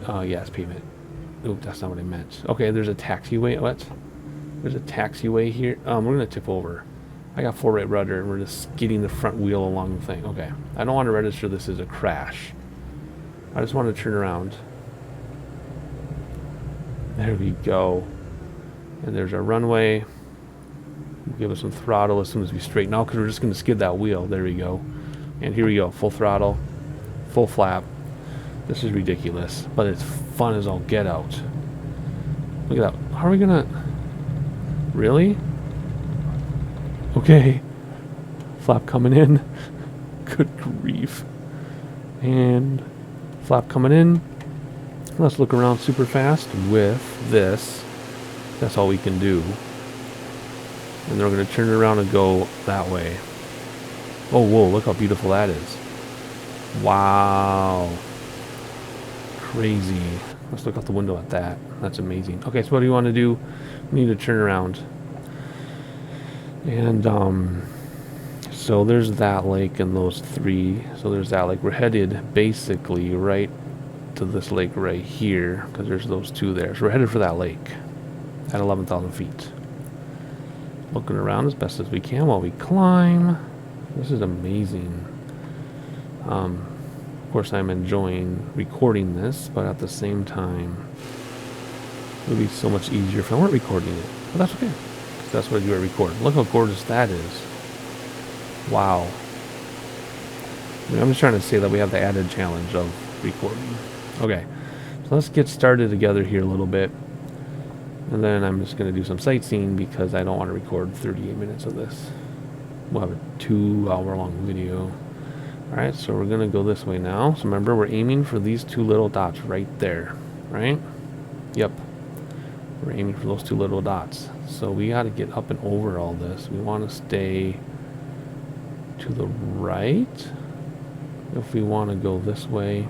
Yeah, it's pavement. Oop, that's not what I meant. Okay, there's a taxiway. What? There's a taxiway here. We're gonna tip over. I got full right rudder, and we're just skidding the front wheel along the thing. Okay, I don't want to register this as a crash. I just want to turn around. There we go. And there's our runway. We'll give us some throttle as soon as we straighten out, because we're just gonna skid that wheel. There we go. And here we go. Full throttle, full flap. This is ridiculous, but it's fun as all get out. Look at that. How are we gonna... Really? Okay. Flap coming in. Good grief. And flap coming in. Let's look around super fast with this. That's all we can do. And then we're gonna turn it around and go that way. Oh, whoa, look how beautiful that is. Wow. Crazy. Let's look out the window at that. That's amazing. Okay, so what do you want to do? We need to turn around. And so there's that lake and those three. So there's that lake. We're headed basically right to this lake right here, because there's those two there. So we're headed for that lake at 11,000 feet. looking around as best as we can while we climb. This is amazing. Of course, I'm enjoying recording this, but at the same time, it would be so much easier if I weren't recording it. But that's okay, because that's what I do, I record. Look how gorgeous that is. Wow. I mean, I'm just trying to say that we have the added challenge of recording. Okay, so let's get started together here a little bit. And then I'm just going to do some sightseeing because I don't want to record 38 minutes of this. We'll have a 2-hour-long video. Alright, so we're going to go this way now. So remember, we're aiming for these 2 little dots right there. Right? Yep. We're aiming for those 2 little dots. So we got to get up and over all this. We want to stay to the right. If we want to go this way.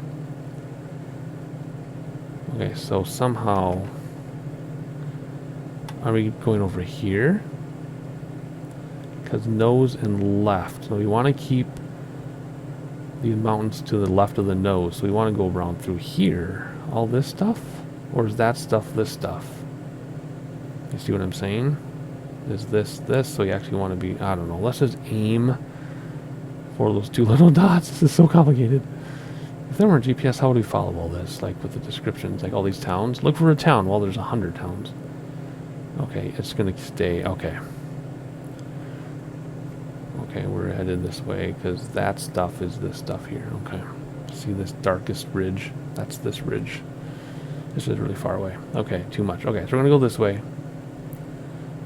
Okay, so somehow... Are we going over here? Because nose and left. So we want to keep these mountains to the left of the nose. So we want to go around through here. All this stuff? Or is that stuff this stuff? You see what I'm saying? Is this this? So you actually want to be... I don't know. Let's just aim for those 2 little dots. This is so complicated. If there weren't GPS, how would we follow all this? Like with the descriptions, like all these towns. Look for a town. Well, there's 100 towns. Okay, it's going to stay. Okay. Okay, we're headed this way because that stuff is this stuff here. Okay. See this darkest ridge? That's this ridge. This is really far away. Okay, too much. Okay, so we're going to go this way.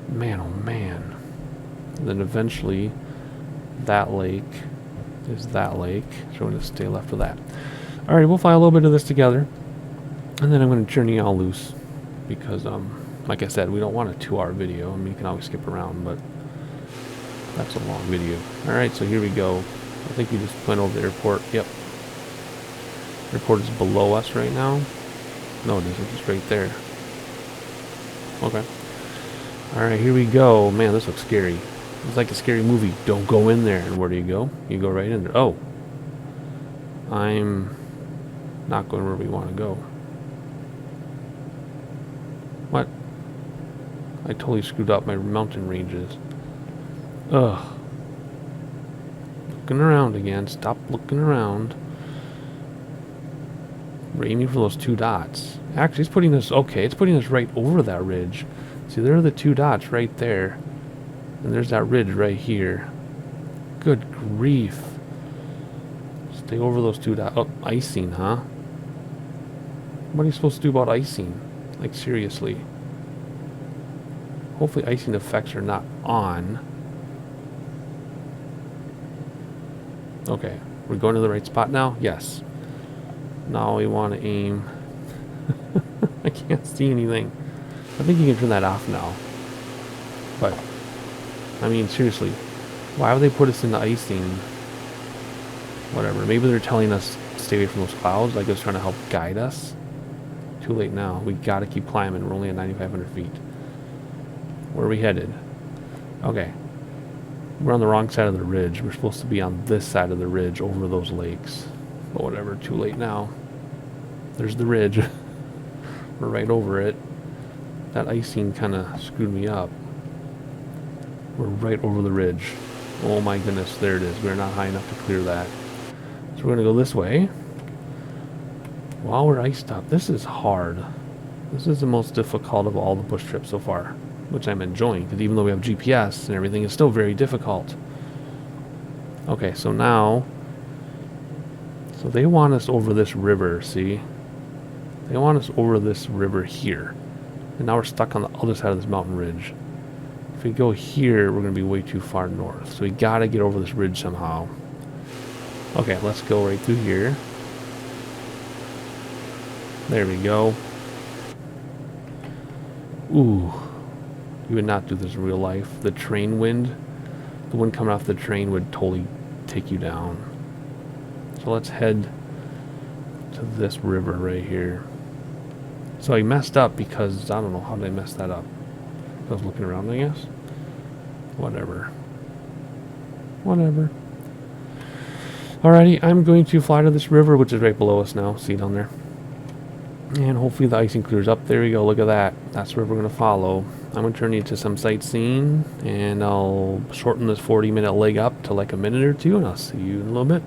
Man, oh man. And then eventually that lake is that lake. So we're going to stay left of that. Alright, we'll fly a little bit of this together. And then I'm going to turn you all loose because, like I said, we don't want a 2-hour video. I mean, you can always skip around, but that's a long video. Alright, so here we go. I think we just went over the airport. Yep. Airport is below us right now. No, it isn't. It's right there. Okay. Alright, here we go. Man, this looks scary. It's like a scary movie. Don't go in there. And where do you go? You go right in there. Oh. I'm not going where we want to go. What? I totally screwed up my mountain ranges. Ugh. Looking around again. Stop looking around. We're aiming for those 2 dots. Actually, it's putting us... Okay, it's putting us right over that ridge. See, there are the 2 dots right there. And there's that ridge right here. Good grief. Stay over those 2 dots. Oh, icing, huh? What are you supposed to do about icing? Like, seriously. Hopefully icing effects are not on. Okay. We're going to the right spot now? Yes. Now we want to aim. I can't see anything. I think you can turn that off now. But, I mean, seriously. Why would they put us in the icing? Whatever. Maybe they're telling us to stay away from those clouds. Like it's trying to help guide us. Too late now. We gotta keep climbing. We're only at 9,500 feet. Where are we headed? Okay. We're on the wrong side of the ridge. We're supposed to be on this side of the ridge over those lakes. But whatever. Too late now. There's the ridge. We're right over it. That icing kind of screwed me up. We're right over the ridge. Oh my goodness. There it is. We're not high enough to clear that. So we're going to go this way. While we're iced up. This is hard. This is the most difficult of all the bush trips so far. Which I'm enjoying. Because even though we have GPS and everything, it's still very difficult. Okay, so now... So they want us over this river, see? They want us over this river here. And now we're stuck on the other side of this mountain ridge. If we go here, we're going to be way too far north. So we got to get over this ridge somehow. Okay, let's go right through here. There we go. Ooh. You would not do this in real life. The train wind, the wind coming off the train would totally take you down. So let's head to this river right here. So I messed up because, I don't know, how did I mess that up? I was looking around, I guess. Whatever. Whatever. Alrighty, I'm going to fly to this river, which is right below us now. See down there? And hopefully the icing clears up. There we go, look at that. That's where we're going to follow. I'm going to turn you to some sightseeing, and I'll shorten this 40-minute leg up to like a minute or two, and I'll see you in a little bit.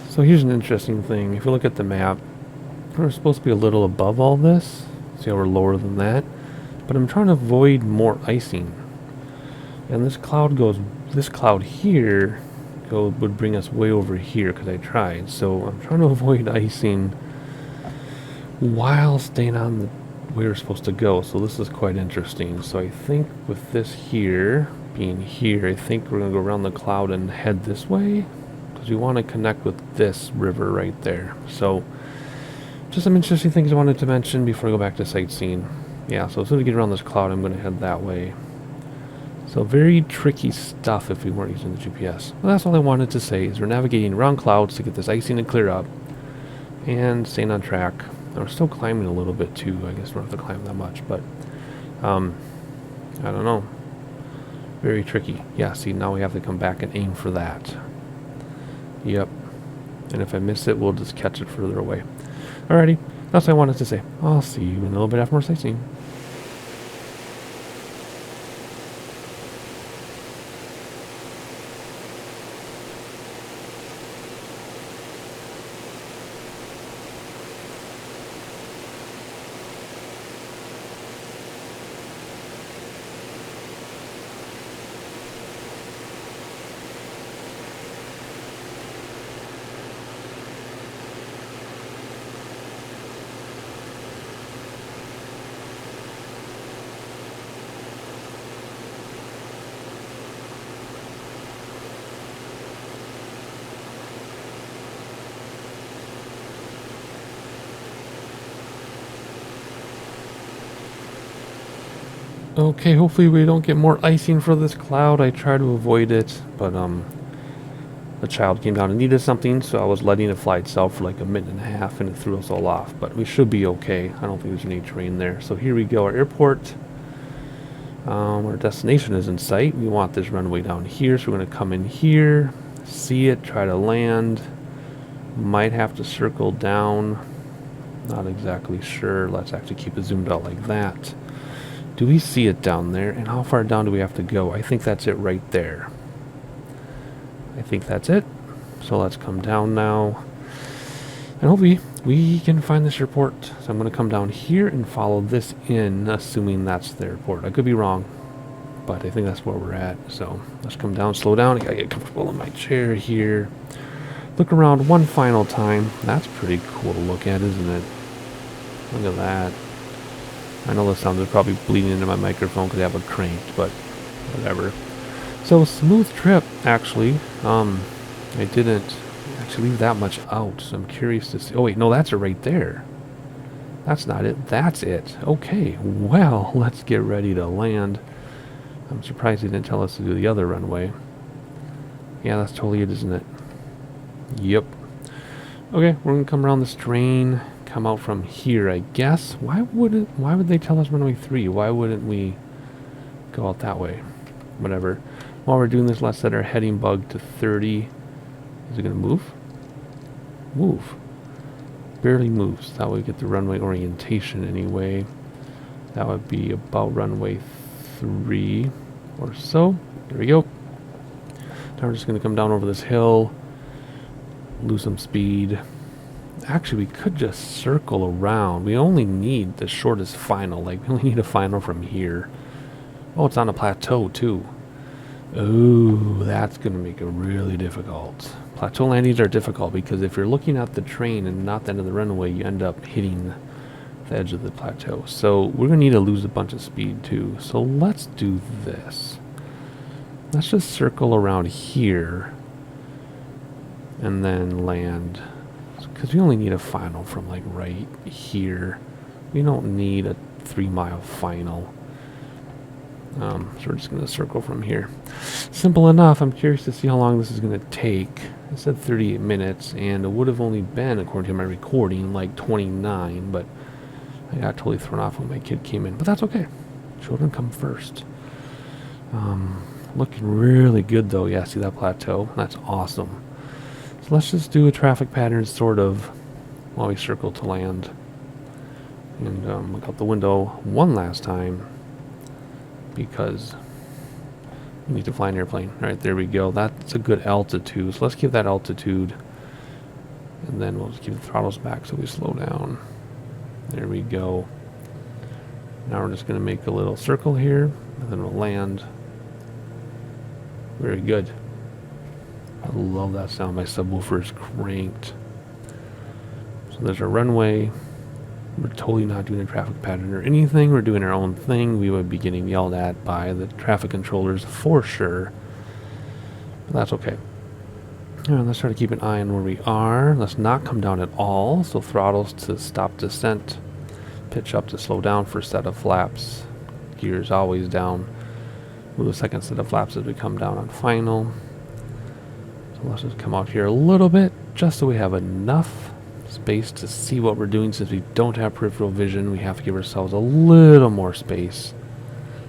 So here's an interesting thing. If you look at the map, we're supposed to be a little above all this. See how we're lower than that? But I'm trying to avoid more icing. And this cloud here would bring us way over here because I tried. So I'm trying to avoid icing while staying on the way we're supposed to go. So this is quite interesting. So I think with this here being here, I think we're going to go around the cloud and head this way. We want to connect with this river right there. So just some interesting things I wanted to mention before I go back to sightseeing. Yeah, so as soon as we get around this cloud, I'm going to head that way. So very tricky stuff if we weren't using the GPS. Well, that's all I wanted to say, is we're navigating around clouds to get this icing to clear up and staying on track. And we're still climbing a little bit too. I guess we don't have to climb that much, but I don't know. Very tricky. Yeah, see, now we have to come back and aim for that. Yep. And if I miss it, we'll just catch it further away. Alrighty. That's what I wanted to say. I'll see you in a little bit after more sightseeing. Okay, hopefully we don't get more icing for this cloud. I try to avoid it, but the child came down and needed something, so I was letting it fly itself for like a minute and a half, and it threw us all off. But we should be okay. I don't think there's any terrain there. So here we go, our airport. Our destination is in sight. We want this runway down here, so we're going to come in here, see it, try to land. Might have to circle down. Not exactly sure. Let's actually keep it zoomed out like that. Do we see it down there? And how far down do we have to go? I think that's it right there. I think that's it. So let's come down now. And hopefully we can find this airport. So I'm going to come down here and follow this in, assuming that's the airport. I could be wrong, but I think that's where we're at. So let's come down, slow down. I gotta get comfortable in my chair here. Look around one final time. That's pretty cool to look at, isn't it? Look at that. I know the sound is probably bleeding into my microphone because I have it cranked, but whatever. So smooth trip, actually. I didn't actually leave that much out, so I'm curious to see. Oh wait, no, that's it right there. That's not it. That's it. Okay, well, let's get ready to land. I'm surprised he didn't tell us to do the other runway. Yeah, that's totally it, isn't it? Yep. Okay, we're gonna come around this drain, come out from here, I guess. Why would they tell us runway 3? Why wouldn't we go out that way? Whatever. While we're doing this, let's set our heading bug to 30. Is it gonna move? Move. Barely moves. That way we get the runway orientation anyway. That would be about runway 3 or so. There we go. Now we're just gonna come down over this hill, lose some speed. Actually, we could just circle around. We only need the shortest final. Like, we only need a final from here. Oh, it's on a plateau, too. Ooh, that's going to make it really difficult. Plateau landings are difficult because if you're looking at the train and not the end of the runway, you end up hitting the edge of the plateau. So we're going to need to lose a bunch of speed, too. So let's do this. Let's just circle around here and then land. Because we only need a final from like right here. We don't need a 3-mile final. So we're just going to circle from here. Simple enough. I'm curious to see how long this is going to take. I said 38 minutes, and it would have only been, according to my recording, like 29, but I got totally thrown off when my kid came in. But that's okay. Children come first. Looking really good, though. Yeah, see that plateau? That's awesome. So let's just do a traffic pattern, sort of, while we circle to land. And look out the window one last time, because we need to fly an airplane. Alright, there we go. That's a good altitude. So let's keep that altitude. And then we'll just keep the throttles back so we slow down. There we go. Now we're just going to make a little circle here, and then we'll land. Very good. I love that sound. My subwoofer is cranked. So there's our runway. We're totally not doing a traffic pattern or anything. We're doing our own thing. We would be getting yelled at by the traffic controllers for sure. But that's okay. And let's try to keep an eye on where we are. Let's not come down at all. So throttles to stop descent. Pitch up to slow down. First set of flaps. Gears always down. Move the second set of flaps as we come down on final. So let's just come out here a little bit, just so we have enough space to see what we're doing. Since we don't have peripheral vision, we have to give ourselves a little more space.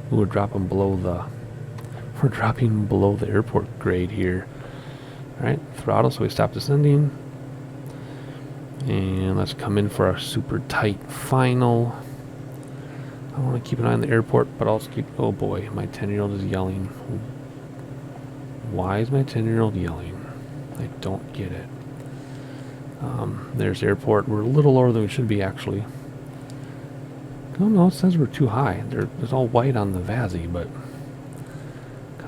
We're dropping below the airport grade here. Alright, throttle, so we stop descending. And let's come in for our super tight final. I want to keep an eye on the airport, but also keep... Oh boy, my 10-year-old is yelling. Why is my 10-year-old yelling? I don't get it. There's the airport. We're a little lower than we should be, actually. Oh no, it says we're too high. There's all white on the VASI, but...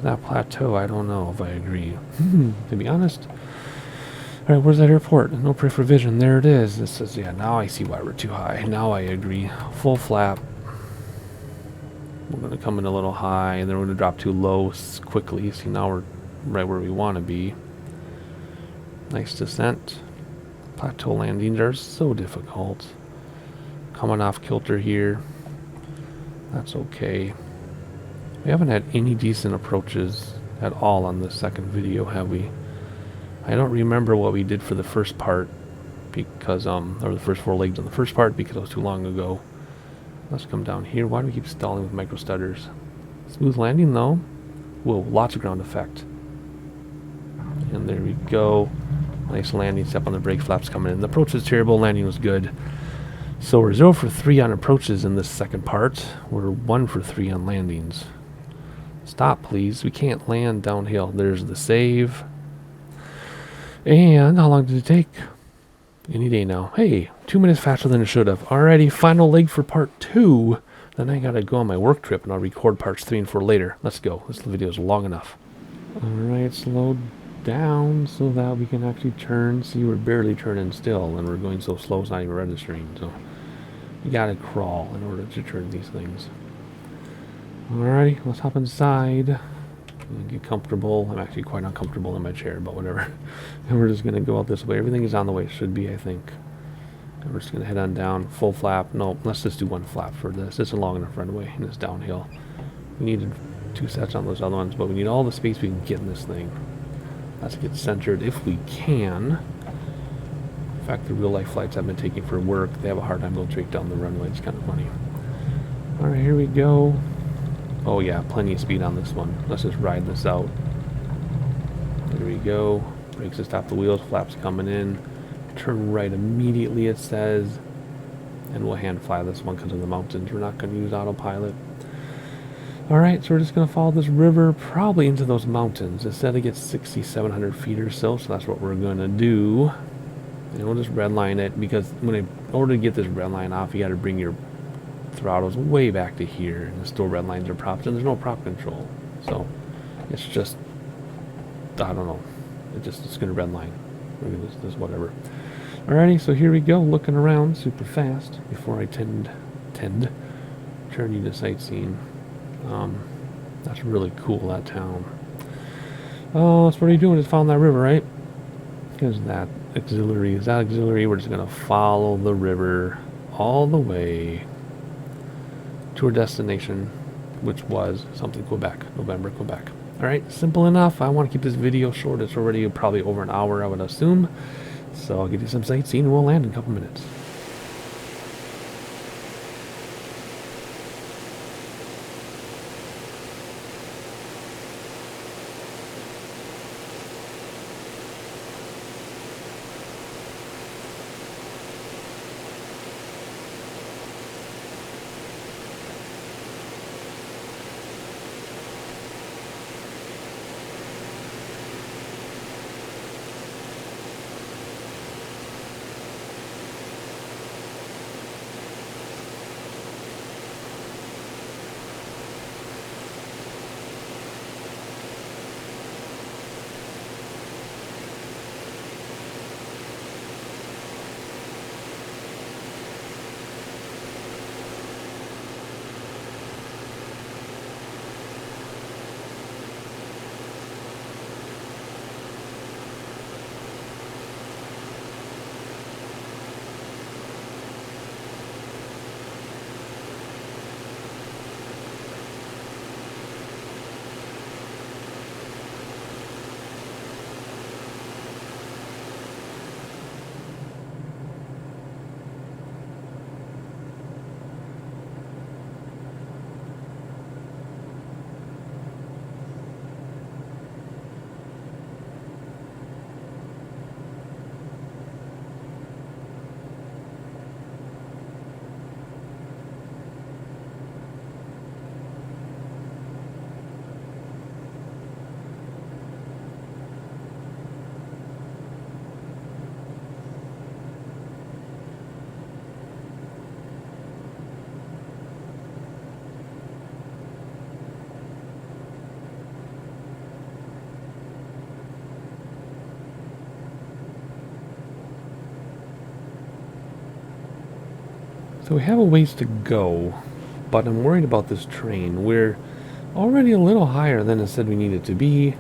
that plateau, I don't know if I agree. To be honest. Alright, where's that airport? No peripheral vision. There it is. This says, yeah, now I see why we're too high. Now I agree. Full flap. We're going to come in a little high, and then we're going to drop too low quickly. See, now we're right where we want to be. Nice descent. Plateau landings are so difficult. Coming off kilter here. That's okay. We haven't had any decent approaches at all on this second video, have we? I don't remember what we did for the first part, because, or the first 4 legs on the first part, because it was too long ago. Let's come down here. Why do we keep stalling with micro stutters? Smooth landing, though. Whoa, lots of ground effect. And there we go. Nice landing. Step on the brake flaps coming in. The approach was terrible. Landing was good. So we're 0 for 3 on approaches in this second part. We're 1 for 3 on landings. Stop, please. We can't land downhill. There's the save. And how long did it take? Any day now. Hey, 2 minutes faster than it should have. Alrighty, final leg for part 2. Then I gotta go on my work trip and I'll record parts 3 and 4 later. Let's go. This video is long enough. Alright, slow down so that we can actually turn. See, we're barely turning still and we're going so slow it's not even registering. So You gotta crawl in order to turn these things. Alrighty, let's hop inside and get comfortable. I'm actually quite uncomfortable in my chair, but whatever. And we're just gonna go out this way. Everything is on the way it should be, I think. And we're just gonna head on down. Full flap. No, let's just do one flap for this. It's a long enough runway and it's downhill. We needed 2 sets on those other ones, but we need all the space we can get in this thing. Let's get centered if we can. In fact, the real life flights I've been taking for work, they have a hard time going straight down the runway. It's kind of funny. Alright, here we go. Oh yeah, plenty of speed on this one. Let's just ride this out. There we go. Brakes to stop the wheels, flaps coming in. Turn right immediately, it says. And we'll hand fly this one because of the mountains. We're not going to use autopilot. Alright, so we're just going to follow this river probably into those mountains. It said it gets 6,700 feet or so, so that's what we're going to do. And we'll just redline it because in order to get this red line off, you got to bring your throttles way back to here. And the still red lines are props, and there's no prop control. So it's just, I don't know. It's going to redline. We're going to just whatever. Alrighty, so here we go, looking around super fast before I turn you to sightseeing. That's really cool, that town. Oh, so what are you doing? Just following that river, right? Is that auxiliary? Is that auxiliary? We're just gonna follow the river all the way to our destination, which was something Quebec, November, Quebec. Alright, simple enough. I want to keep this video short. It's already probably over an hour, I would assume. So I'll give you some sightseeing and we'll land in a couple minutes. So we have a ways to go, but I'm worried about this train. We're already a little higher than it said we needed to be.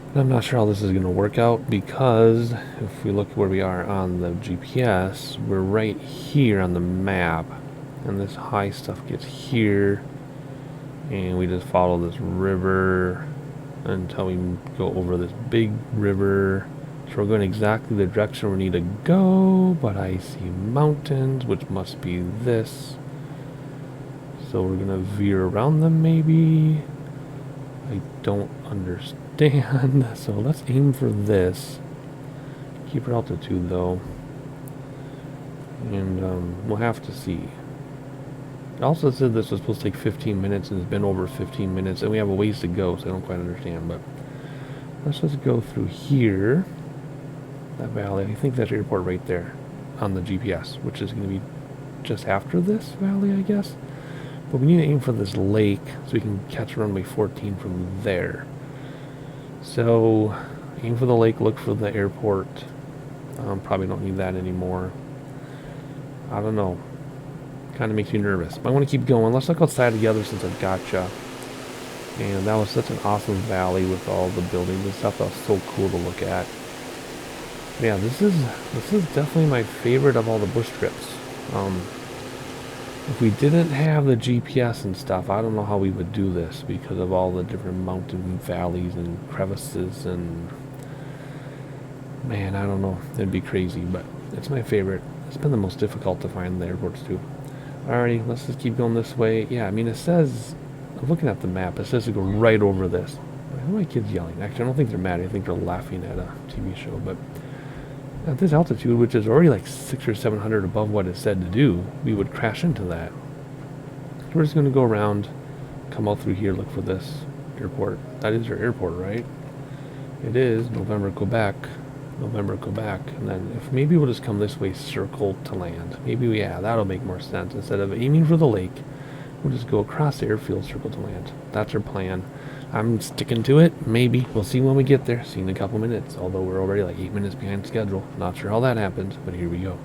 And I'm not sure how this is going to work out because if we look where we are on the GPS, we're right here on the map. And this high stuff gets here. And we just follow this river until we go over this big river. So we're going exactly the direction we need to go, but I see mountains, which must be this. So we're going to veer around them maybe. I don't understand. So let's aim for this. Keep our altitude though. And we'll have to see. It also said this was supposed to take 15 minutes and it's been over 15 minutes and we have a ways to go, so I don't quite understand, but let's just go through here. That valley, I think that's the airport right there on the GPS, which is going to be just after this valley, I guess. But we need to aim for this lake so we can catch runway 14 from there. So aim for the lake, look for the airport. Probably don't need that anymore. I don't know. Kind of makes me nervous. But I want to keep going. Let's look outside together since I've gotcha. And that was such an awesome valley with all the buildings and stuff. That was so cool to look at. Yeah, this is definitely my favorite of all the bush trips. If we didn't have the GPS and stuff, I don't know how we would do this because of all the different mountain valleys and crevices and man, I don't know. It'd be crazy, but it's my favorite. It's been the most difficult to find the airports too. Alrighty, let's just keep going this way. Yeah, I mean it says, I'm looking at the map, it says to go right over this. Why are my kids yelling? Actually, I don't think they're mad. I think they're laughing at a TV show, but at this altitude, which is already like 600 or 700 above what it said to do, we would crash into that. So we're just going to go around, come out through here, look for this airport. That is our airport, right? It is. November, Quebec. November, Quebec. And then if maybe we'll just come this way, circle to land. Maybe, yeah, that'll make more sense. Instead of aiming for the lake, we'll just go across the airfield, circle to land. That's our plan. I'm sticking to it. Maybe. We'll see when we get there. See in a couple minutes. Although we're already like 8 minutes behind schedule. Not sure how that happened, but here we go.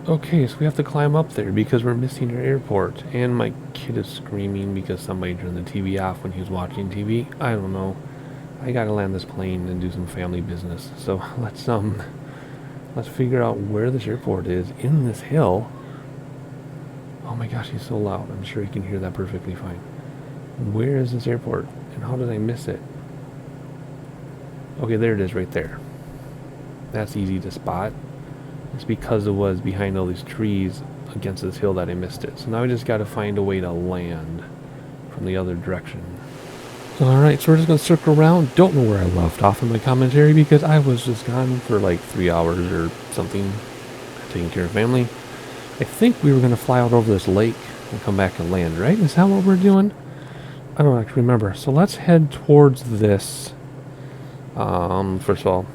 Okay, so we have to climb up there because we're missing our airport. And my kid is screaming because somebody turned the TV off when he was watching TV. I don't know. I gotta land this plane and do some family business. So let's figure out where this airport is in this hill. Oh my gosh, he's so loud. I'm sure you can hear that perfectly fine. Where is this airport? And how did I miss it? Okay, there it is right there. That's easy to spot. It's because it was behind all these trees against this hill that I missed it. So now I just got to find a way to land from the other direction. Alright, so we're just going to circle around. Don't know where I left off in my commentary because I was just gone for like 3 hours or something, taking care of family. I think we were going to fly out over this lake and come back and land, right? Is that what we're doing? I don't actually remember. So let's head towards this. First of all,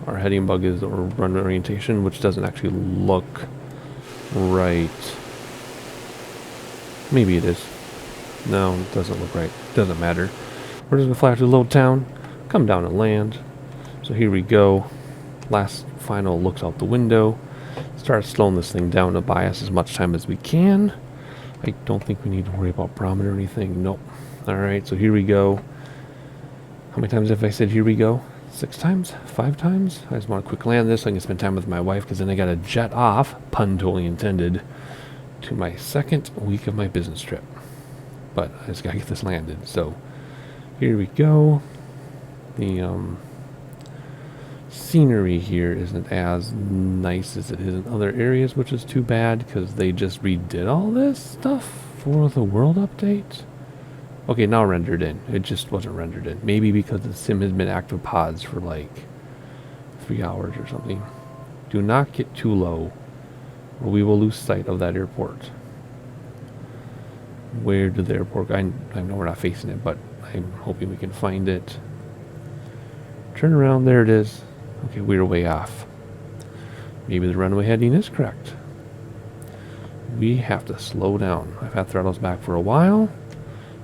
our heading bug is or run orientation, which doesn't actually look right. Maybe it is. No, it doesn't look right. Doesn't matter. We're just gonna fly to a little town, come down and land. So here we go. Last final looks out the window. Start slowing this thing down to buy us as much time as we can. I don't think we need to worry about barometer or anything. Nope. Alright, so here we go. How many times have I said here we go? 6 times? 5 times? I just want to quick land this so I can spend time with my wife because then I got to jet off, pun totally intended, to my second week of my business trip. But I just got to get this landed. So here we go. The scenery here isn't as nice as it is in other areas, which is too bad because they just redid all this stuff for the world update. Okay, now rendered in. It just wasn't rendered in. Maybe because the sim has been active pods for like 3 hours or something. Do not get too low or we will lose sight of that airport. Where did the airport go? I know we're not facing it, but I'm hoping we can find it. Turn around. There it is. Okay, we're way off. Maybe the runway heading is correct. We have to slow down. I've had throttles back for a while.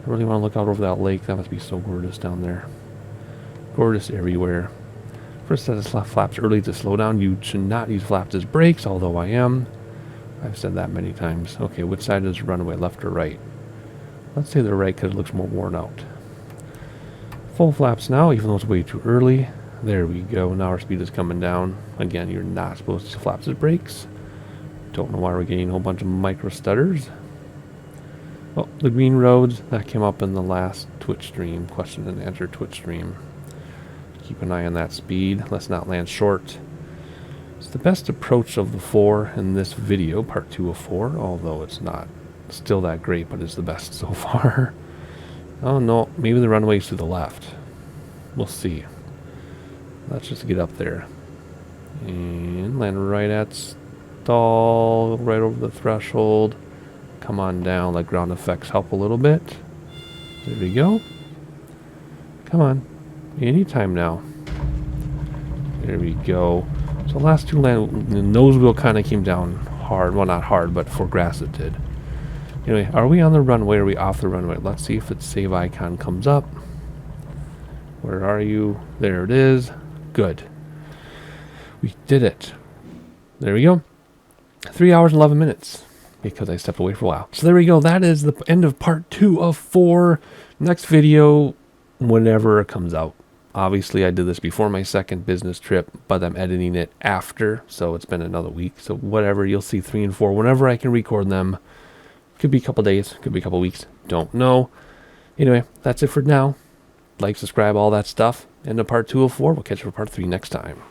I really want to look out over that lake. That must be so gorgeous down there. Gorgeous everywhere. First set of flaps early to slow down. You should not use flaps as brakes, although I am. I've said that many times. Okay, which side is the runway, left or right? Let's say the right because it looks more worn out. Full flaps now, even though it's way too early. There we go. Now our speed is coming down. Again, you're not supposed to use flaps as brakes. Don't know why we're getting a whole bunch of micro stutters. Oh, the green roads, that came up in the last Twitch stream, question and answer Twitch stream. Keep an eye on that speed. Let's not land short. It's the best approach of the 4 in this video, part 2 of 4, although it's not still that great, but it's the best so far. Oh no, maybe the runway's to the left. We'll see. Let's just get up there. And land right at stall, right over the threshold. Come on down, let ground effects help a little bit. There we go. Come on. Anytime now. There we go. So the last two land, the nose wheel kind of came down hard. Well, not hard, but for grass it did. Anyway, are we on the runway or are we off the runway? Let's see if the save icon comes up. Where are you? There it is. Good. We did it. There we go. 3 hours and 11 minutes because I stepped away for a while. So there we go. That is the end of part 2 of 4. Next video, whenever it comes out. Obviously, I did this before my second business trip, but I'm editing it after, so it's been another week. So whatever, you'll see 3 and 4 whenever I can record them. Could be a couple days, could be a couple weeks, don't know. Anyway, that's it for now. Like, subscribe, all that stuff. End of part 2 of 4. We'll catch you for part 3 next time.